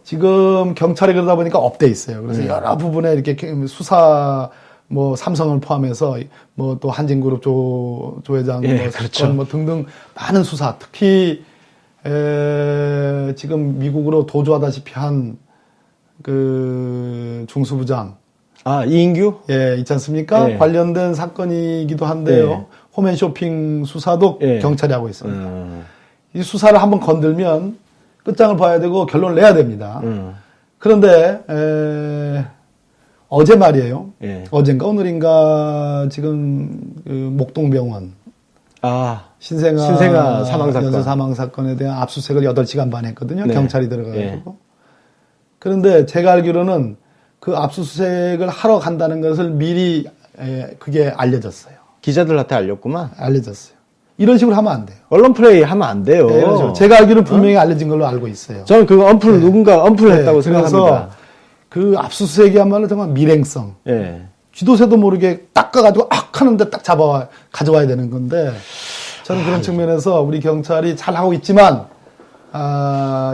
지금 경찰이 그러다 보니까 업돼 있어요. 그래서 여러 부분에 이렇게 수사 뭐 삼성을 포함해서 뭐 또 한진그룹 조 회장 예, 뭐 그렇죠. 사건 뭐 등등 많은 수사 특히 지금 미국으로 도주하다시피 한 그 중수부장 아, 이인규? 예 있지 않습니까? 예. 관련된 사건이기도 한데요. 예. 홈앤쇼핑 수사도 예. 경찰이 하고 있습니다. 이 수사를 한번 건들면 끝장을 봐야 되고 결론을 내야 됩니다. 그런데 어제 말이에요. 예. 어젠가 오늘인가 지금 그 목동병원 아, 신생아 사망 사건. 연쇄 사망 사건에 대한 압수수색을 8시간 반 했거든요. 네. 경찰이 들어가지고. 예. 그런데 제가 알기로는 그 압수수색을 하러 간다는 것을 미리 그게 알려졌어요. 기자들한테 알렸구만. 알려졌어요. 이런 식으로 하면 안 돼요. 언론 플레이 하면 안 돼요. 네, 이런 식으로. 제가 알기로는 분명히 알려진 걸로 알고 있어요. 저는 그 누군가 언플을 했다고 그래서 생각합니다. 그 압수수색이야말로 정말 밀행성. 예. 쥐도새도 모르게 닦아가지고 악 하는데 딱 가져와야 되는 건데 저는 그런 측면에서 우리 경찰이 잘 하고 있지만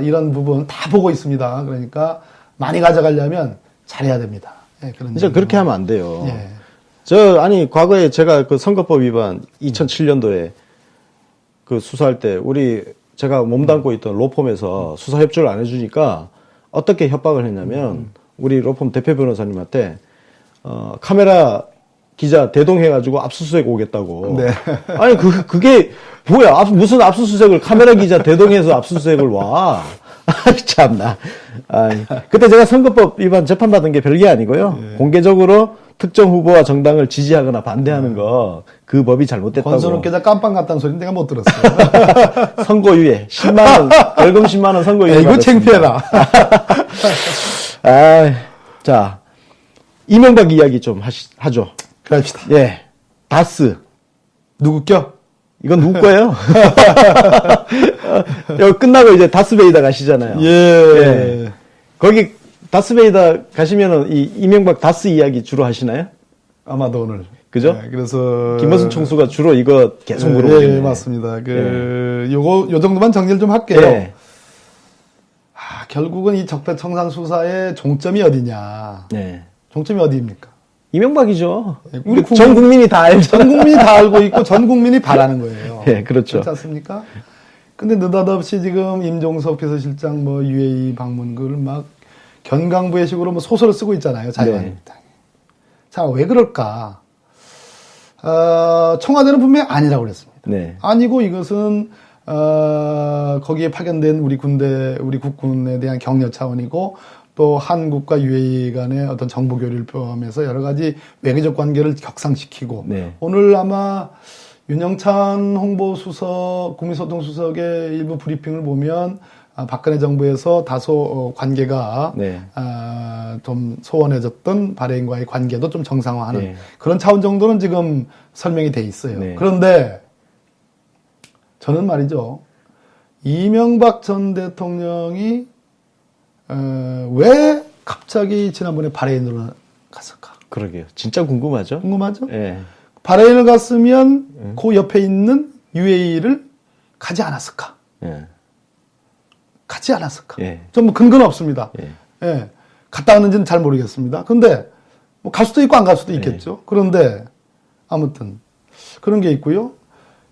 이런 부분 다 보고 있습니다. 그러니까 많이 가져가려면 잘해야 됩니다. 예, 그런 진짜 점으로. 그렇게 하면 안 돼요. 예. 아니, 과거에 제가 그 선거법 위반 2007년도에 그 수사할 때 제가 몸담고 있던 로펌에서 수사 협조를 안 해주니까 어떻게 협박을 했냐면 우리 로펌 대표 변호사님한테 카메라 기자 대동해가지고 압수수색 오겠다고. 네. 아니 그게 뭐야? 무슨 압수수색을 카메라 기자 대동해서 압수수색을 와? 참나. 아니, 그때 제가 선거법 위반 재판 받은 게 별게 아니고요. 공개적으로 특정 후보와 정당을 지지하거나 반대하는 거 그 법이 잘못됐다고. 권선욱 기자 깜빵 갔다는 소리는 내가 못 들었어요. 선고유예 10만 원 벌금 10만 원 선고유예. 이거 창피해라. 자 이명박 이야기 좀 하죠. 그럽시다. 예, 다스. 누구 껴? 이건 누구 거예요? 여기 끝나고 이제 다스베이다 가시잖아요. 예. 거기 다스베이다 가시면은 이 이명박 다스 이야기 주로 하시나요? 아마도 오늘. 그죠? 예, 그래서 김어순 총수가 주로 이거 계속 물어보네요. 예, 맞습니다. 요 정도만 정리를 좀 할게요. 예. 결국은 이 적폐청산 수사의 종점이 어디냐? 네. 종점이 어디입니까? 이명박이죠. 우리 전 국민이 다 알죠. 전 국민이 다 알고 있고 전 국민이 바라는 거예요. 예, 그렇죠. 그렇지 않습니까? 근데 느닷없이 지금 임종석 비서실장 뭐 UAE 방문 글을 막 견강부의 식으로 뭐 소설을 쓰고 있잖아요. 자유한국당이. 자, 왜 그럴까? 청와대는 분명히 아니라고 그랬습니다. 네. 아니고 이것은 거기에 파견된 우리 국군에 대한 격려 차원이고 또 한국과 UAE 간의 어떤 정보 교류를 포함해서 여러 가지 외교적 관계를 격상시키고 네. 오늘 아마 윤영찬 홍보수석, 국민소통수석의 일부 브리핑을 보면 박근혜 정부에서 다소 관계가 네. 좀 소원해졌던 바레인과의 관계도 좀 정상화하는 네. 그런 차원 정도는 지금 설명이 돼 있어요. 네. 그런데 저는 말이죠. 이명박 전 대통령이 왜 갑자기 지난번에 바레인으로 갔을까? 그러게요. 진짜 궁금하죠? 궁금하죠? 예. 바레인을 갔으면 그 옆에 있는 UAE를 가지 않았을까? 예. 가지 않았을까? 예. 좀 뭐 근거는 없습니다. 예. 예. 갔다 왔는지는 잘 모르겠습니다. 근데 뭐 갈 수도 있고 안 갈 수도 있겠죠. 그런데 아무튼 그런 게 있고요.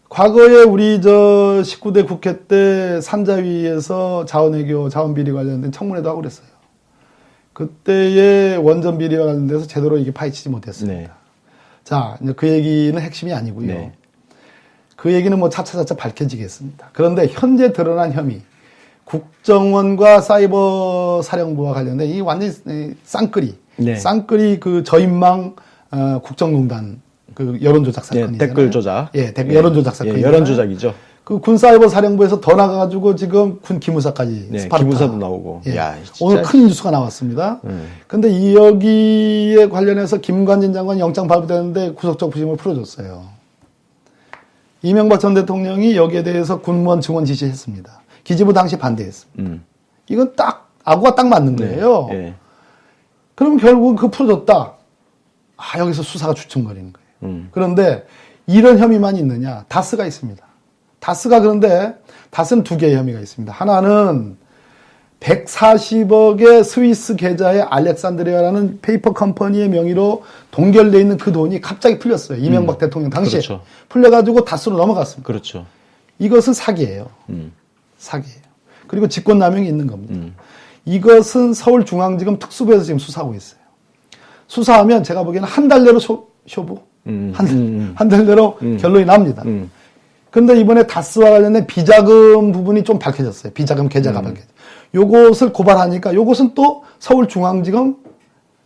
과거에 우리 19대 국회 때 산자위에서 자원외교, 자원비리 관련된 청문회도 하고 그랬어요. 그때의 원전 비리와 관련돼서 제대로 이게 파헤치지 못했습니다. 네. 자, 이제 그 얘기는 핵심이 아니고요. 네. 그 얘기는 뭐 차차차차 밝혀지겠습니다. 그런데 현재 드러난 혐의, 국정원과 사이버 사령부와 관련된 이 완전히 쌍끌이, 네. 쌍끌이 그 저인망 국정농단 그 여론조작 사건이잖아요. 댓글 조작. 예, 여론조작 사건이. 여론조작이죠. 그 군사이버 사령부에서 더 나가가지고 지금 군 기무사까지. 네, 스파르타. 기무사도 나오고. 예. 야, 진짜. 오늘 큰 뉴스가 나왔습니다. 근데 이 여기에 관련해서 김관진 장관 영장 발부되는데 구속적 부심을 풀어줬어요. 이명박 전 대통령이 여기에 대해서 군무원 증원 지시했습니다. 기재부 당시 반대했습니다. 이건 딱 아구가 딱 맞는 거예요. 예. 그럼 결국 그 풀어줬다. 아, 여기서 수사가 주춤거리는 거예요. 그런데 이런 혐의만 있느냐? 다스가 있습니다. 그런데 다스는 두 개의 혐의가 있습니다. 하나는 140억의 스위스 계좌에 알렉산드리아라는 페이퍼 컴퍼니의 명의로 동결되어 있는 그 돈이 갑자기 풀렸어요. 이명박 대통령 당시에. 그렇죠. 풀려가지고 다스로 넘어갔습니다. 그렇죠. 이것은 사기예요. 사기예요. 그리고 직권남용이 있는 겁니다. 이것은 서울중앙지검 특수부에서 지금 수사하고 있어요. 수사하면 제가 보기에는 한 달 내로 쇼부? 한 달 내로 결론이 납니다. 그런데 이번에 다스와 관련된 비자금 부분이 좀 밝혀졌어요. 비자금 계좌가 밝혀졌어요. 요것을 고발하니까 요것은 또 서울중앙지검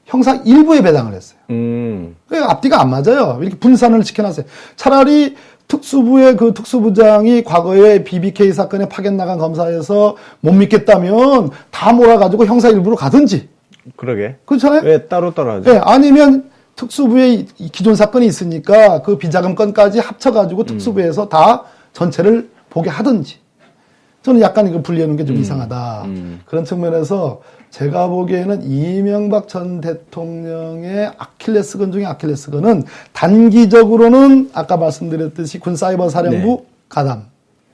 형사 1부에 배당을 했어요. 그러니까 앞뒤가 안 맞아요. 이렇게 분산을 시켜놨어요. 차라리 특수부의 그 특수부장이 과거에 BBK 사건에 파견 나간 검사에서 못 믿겠다면 다 몰아가지고 형사 1부로 가든지. 그러게. 그렇잖아요? 왜 따로따로 하죠? 네, 아니면 특수부의 기존 사건이 있으니까 그 비자금 건까지 합쳐가지고 특수부에서 다 전체를 보게 하든지. 저는 약간 이거 분리하는 게 좀 이상하다. 그런 측면에서 제가 보기에는 이명박 전 대통령의 아킬레스건 중에 아킬레스건은 단기적으로는 아까 말씀드렸듯이 군사이버사령부 가담,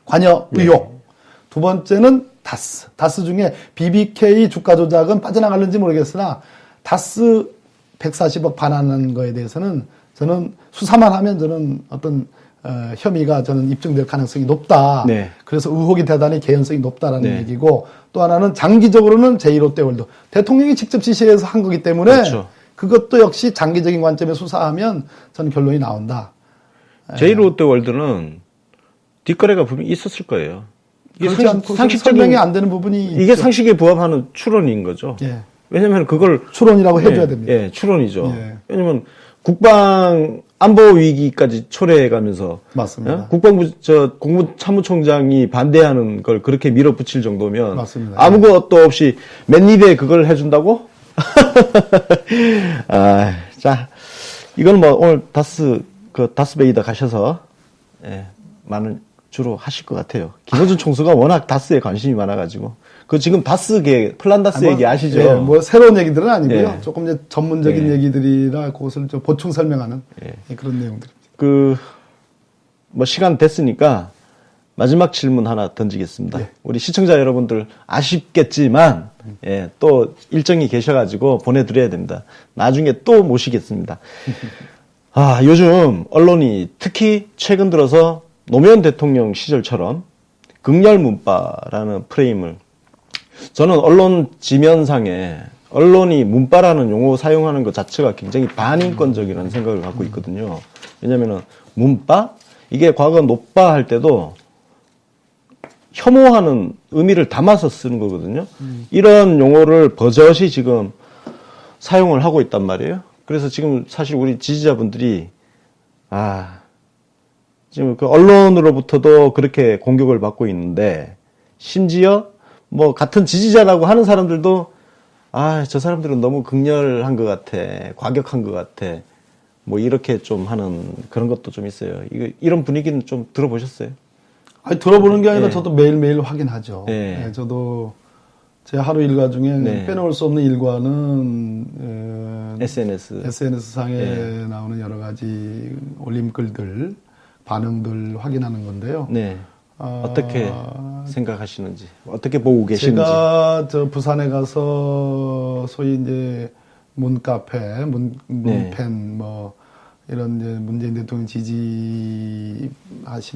관여 의혹. 두 번째는 다스. 다스 중에 BBK 주가 조작은 빠져나갈는지 모르겠으나 다스 140억 반환한 거에 대해서는 저는 수사만 하면 저는 어떤 혐의가 저는 입증될 가능성이 높다. 네. 그래서 의혹이 대단히 개연성이 높다라는 얘기고 또 하나는 장기적으로는 제1롯데월드 대통령이 직접 지시해서 한 거기 때문에 그렇죠. 그것도 역시 장기적인 관점에 수사하면 저는 결론이 나온다. 제1롯데월드는 뒷거래가 분명히 있었을 거예요. 이게 그렇지 않고 설명이 안 되는 부분이 이게 있죠. 상식에 부합하는 추론인 거죠. 예. 왜냐하면 그걸 추론이라고 해줘야 됩니다. 예, 추론이죠. 예. 왜냐면 국방 안보 위기까지 초래해가면서 맞습니다. 국방부 공무참모총장이 반대하는 걸 그렇게 밀어붙일 정도면 맞습니다. 아무것도 없이 맨입에 그걸 해준다고? 자, 이건 뭐 오늘 다스베이더 가셔서 많은 주로 하실 것 같아요. 김어준 총수가 워낙 다스에 관심이 많아가지고 그 지금 다스계 플란다스 얘기 아시죠? 예, 뭐 새로운 얘기들은 아니고요. 예. 조금 이제 전문적인 얘기들이라 그것을 좀 보충 설명하는 그런 내용들입니다. 뭐 시간 됐으니까 마지막 질문 하나 던지겠습니다. 우리 시청자 여러분들 아쉽겠지만 또 일정이 계셔가지고 보내드려야 됩니다. 나중에 또 모시겠습니다. 요즘 언론이 특히 최근 들어서 노무현 대통령 시절처럼 극렬 문파라는 프레임을 저는 언론 지면상에 언론이 문파라는 용어 사용하는 것 자체가 굉장히 반인권적이라는 생각을 갖고 있거든요. 왜냐면은 문파? 이게 과거 노빠 할 때도 혐오하는 의미를 담아서 쓰는 거거든요. 이런 용어를 버젓이 지금 사용을 하고 있단 말이에요. 그래서 지금 사실 우리 지지자분들이 지금 그 언론으로부터도 그렇게 공격을 받고 있는데 심지어 뭐 같은 지지자라고 하는 사람들도 저 사람들은 너무 극렬한 것 같아, 과격한 것 같아, 뭐 이렇게 좀 하는 그런 것도 좀 있어요. 이런 분위기는 좀 들어보셨어요? 아니, 들어보는 게 아니라 저도 매일매일 확인하죠. 네. 저도 제 하루 일과 중에 빼놓을 수 없는 일과는 SNS상에 나오는 여러 가지 올림글들, 반응들 확인하는 건데요. 네. 어떻게 생각하시는지, 어떻게 보고 계시는지. 제가 부산에 가서 소위 이제 문카페, 문팬 뭐 이런 이제 문재인 대통령 지지하시는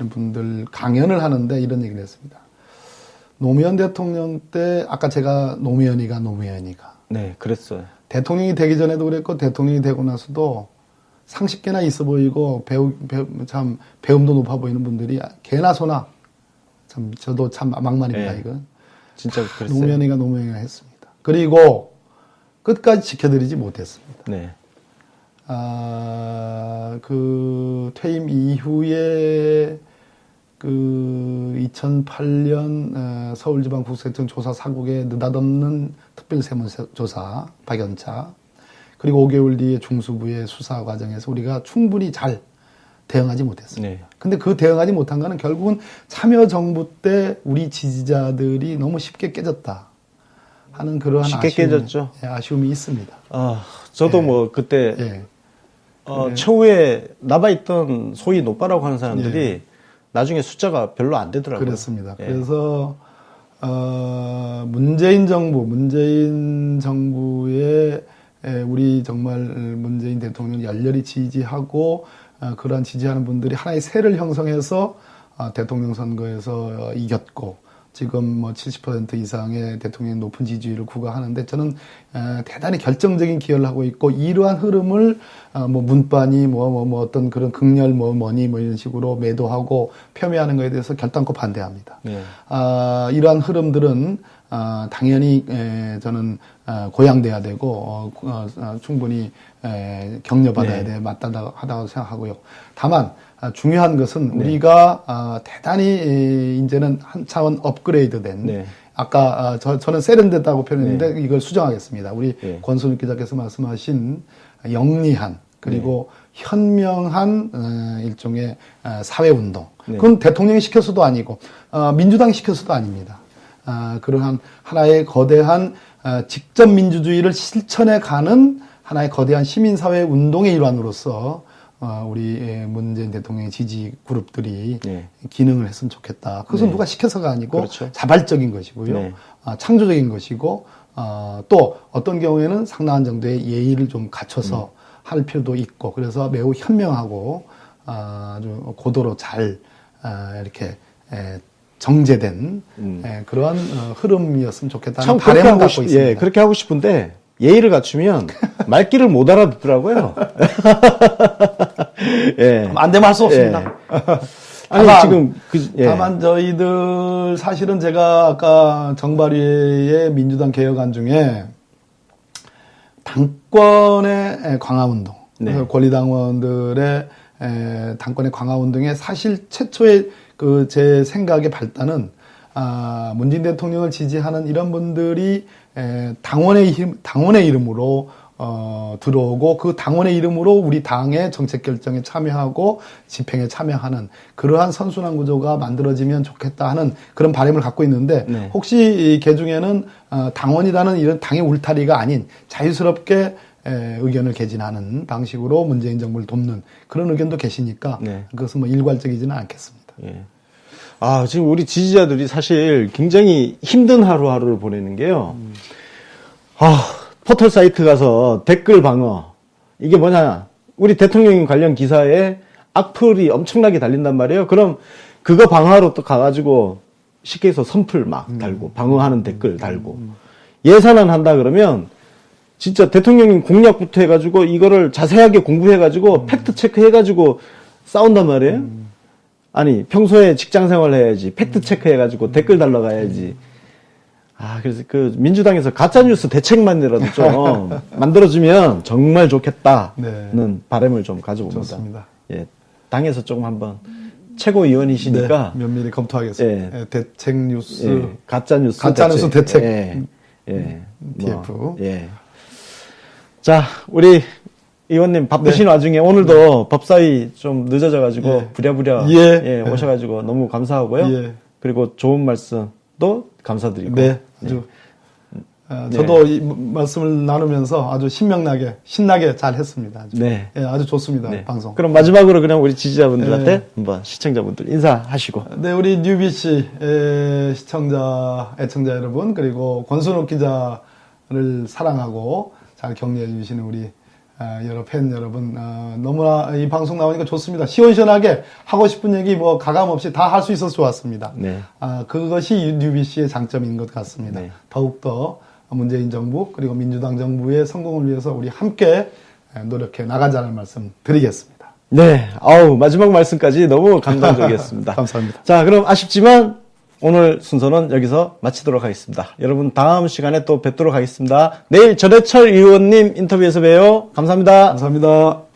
분들 강연을 하는데 이런 얘기를 했습니다. 노무현 대통령 때 아까 제가 노무현이가 네, 그랬어요. 대통령이 되기 전에도 그랬고 대통령이 되고 나서도 상식계나 있어 보이고 참 배움도 높아 보이는 분들이 개나 소나 참 저도 참 막말입니다. 이건 진짜 그랬어요. 노무현이가 했습니다. 그리고 끝까지 지켜드리지 못했습니다. 네. 그 퇴임 이후에 그 2008년 서울지방국세청 조사 사국에 느닷없는 특별세무조사 박연차 그리고 5개월 뒤에 중수부의 수사 과정에서 우리가 충분히 잘 대응하지 못했습니다. 네. 근데 그 대응하지 못한 거는 결국은 참여정부 때 우리 지지자들이 너무 쉽게 깨졌다 하는 그러한 쉽게 깨졌죠. 아쉬움이 있습니다. 저도 뭐 그때 예. 최후에 남아있던 소위 노빠라고 하는 사람들이 나중에 숫자가 별로 안 되더라고요. 그렇습니다. 예. 그래서 문재인 정부의 우리 정말 문재인 대통령을 열렬히 지지하고 그러한 지지하는 분들이 하나의 세를 형성해서 대통령 선거에서 이겼고 지금 뭐 70% 이상의 대통령의 높은 지지율을 구가하는데 저는 대단히 결정적인 기여를 하고 있고 이러한 흐름을 뭐 문바니 뭐 어떤 그런 극렬 뭐니 이런 식으로 매도하고 폄훼하는 것에 대해서 결단코 반대합니다. 네. 이러한 흐름들은 당연히 저는 고양돼야 되고 충분히 격려받아야 돼 마땅하다고 생각하고요. 다만 중요한 것은 우리가 대단히 이제는 한 차원 업그레이드된 아까 저는 세련됐다고 표현했는데 이걸 수정하겠습니다. 우리 권순욱 기자께서 말씀하신 영리한 그리고 현명한 일종의 사회운동. 그건 대통령이 시켜서도 아니고 민주당이 시켜서도 아닙니다. 그러한 하나의 거대한 직접 민주주의를 실천해 가는 하나의 거대한 시민사회 운동의 일환으로서 우리 문재인 대통령의 지지 그룹들이 기능을 했으면 좋겠다. 그것은 누가 시켜서가 아니고 그렇죠. 자발적인 것이고요. 창조적인 것이고 또 어떤 경우에는 상당한 정도의 예의를 좀 갖춰서 할 필요도 있고 그래서 매우 현명하고 아주 고도로 잘 이렇게 정제된 그러한 흐름이었으면 좋겠다는 바람을 갖고 있습니다. 예, 그렇게 하고 싶은데 예의를 갖추면 말귀를 못 알아듣더라고요. 예. 안 되면 할 수 없습니다. 아니, 다만, 지금 다만 저희들 사실은 제가 아까 정발위의 민주당 개혁안 중에 당권의 강화운동, 권리당원들의 당권의 강화운동에 사실 최초의 그 제 생각의 발단은 문재인 대통령을 지지하는 이런 분들이 당원의 이름으로 들어오고 그 당원의 이름으로 우리 당의 정책 결정에 참여하고 집행에 참여하는 그러한 선순환 구조가 만들어지면 좋겠다 하는 그런 바람을 갖고 있는데 혹시 이 개중에는 당원이라는 이런 당의 울타리가 아닌 자유스럽게 의견을 개진하는 방식으로 문재인 정부를 돕는 그런 의견도 계시니까 그것은 뭐 일괄적이지는 않겠습니다. 예. 지금 우리 지지자들이 사실 굉장히 힘든 하루하루를 보내는 게요. 포털 사이트 가서 댓글 방어. 이게 뭐냐. 우리 대통령 관련 기사에 악플이 엄청나게 달린단 말이에요. 그럼 그거 방어하러 또 가가지고 쉽게 해서 선플 막 달고 방어하는 댓글 달고 예산안 한다 그러면 진짜 대통령님 공약부터 해가지고 이거를 자세하게 공부해가지고 팩트 체크해가지고 싸운단 말이에요. 아니 평소에 직장생활 해야지 팩트 체크해가지고 댓글 달러 가야지. 그래서 그 민주당에서 가짜뉴스 대책만이라도 좀 만들어주면 정말 좋겠다는 바람을 좀 가져봅니다. 좋습니다. 예, 당에서 조금 한번 최고위원이시니까 면밀히 검토하겠습니다. 대책 뉴스, 가짜뉴스 대책, TF. TF. 자, 우리 의원님 바쁘신 와중에 오늘도 법사위 좀 늦어져가지고 부랴부랴 오셔가지고 너무 감사하고요. 그리고 좋은 말씀도 감사드리고. 아주 저도 이 말씀을 나누면서 아주 신나게 잘 했습니다. 아주 좋습니다. 방송. 그럼 마지막으로 그냥 우리 지지자분들한테 한번 시청자분들 인사하시고. 네, 우리 뉴비씨 애청자 여러분 그리고 권순욱 기자를 사랑하고 잘 격려해 주시는 우리 여러 팬 여러분 너무나 이 방송 나오니까 좋습니다. 시원시원하게 하고 싶은 얘기 뭐 가감 없이 다 할 수 있어서 좋았습니다. 그것이 뉴비씨의 장점인 것 같습니다. 더욱더 문재인 정부 그리고 민주당 정부의 성공을 위해서 우리 함께 노력해 나가자는 말씀 드리겠습니다. 마지막 말씀까지 너무 감동적이었습니다. 감사합니다. 자, 그럼 아쉽지만 오늘 순서는 여기서 마치도록 하겠습니다. 여러분 다음 시간에 또 뵙도록 하겠습니다. 내일 전해철 의원님 인터뷰에서 봬요. 감사합니다. 감사합니다.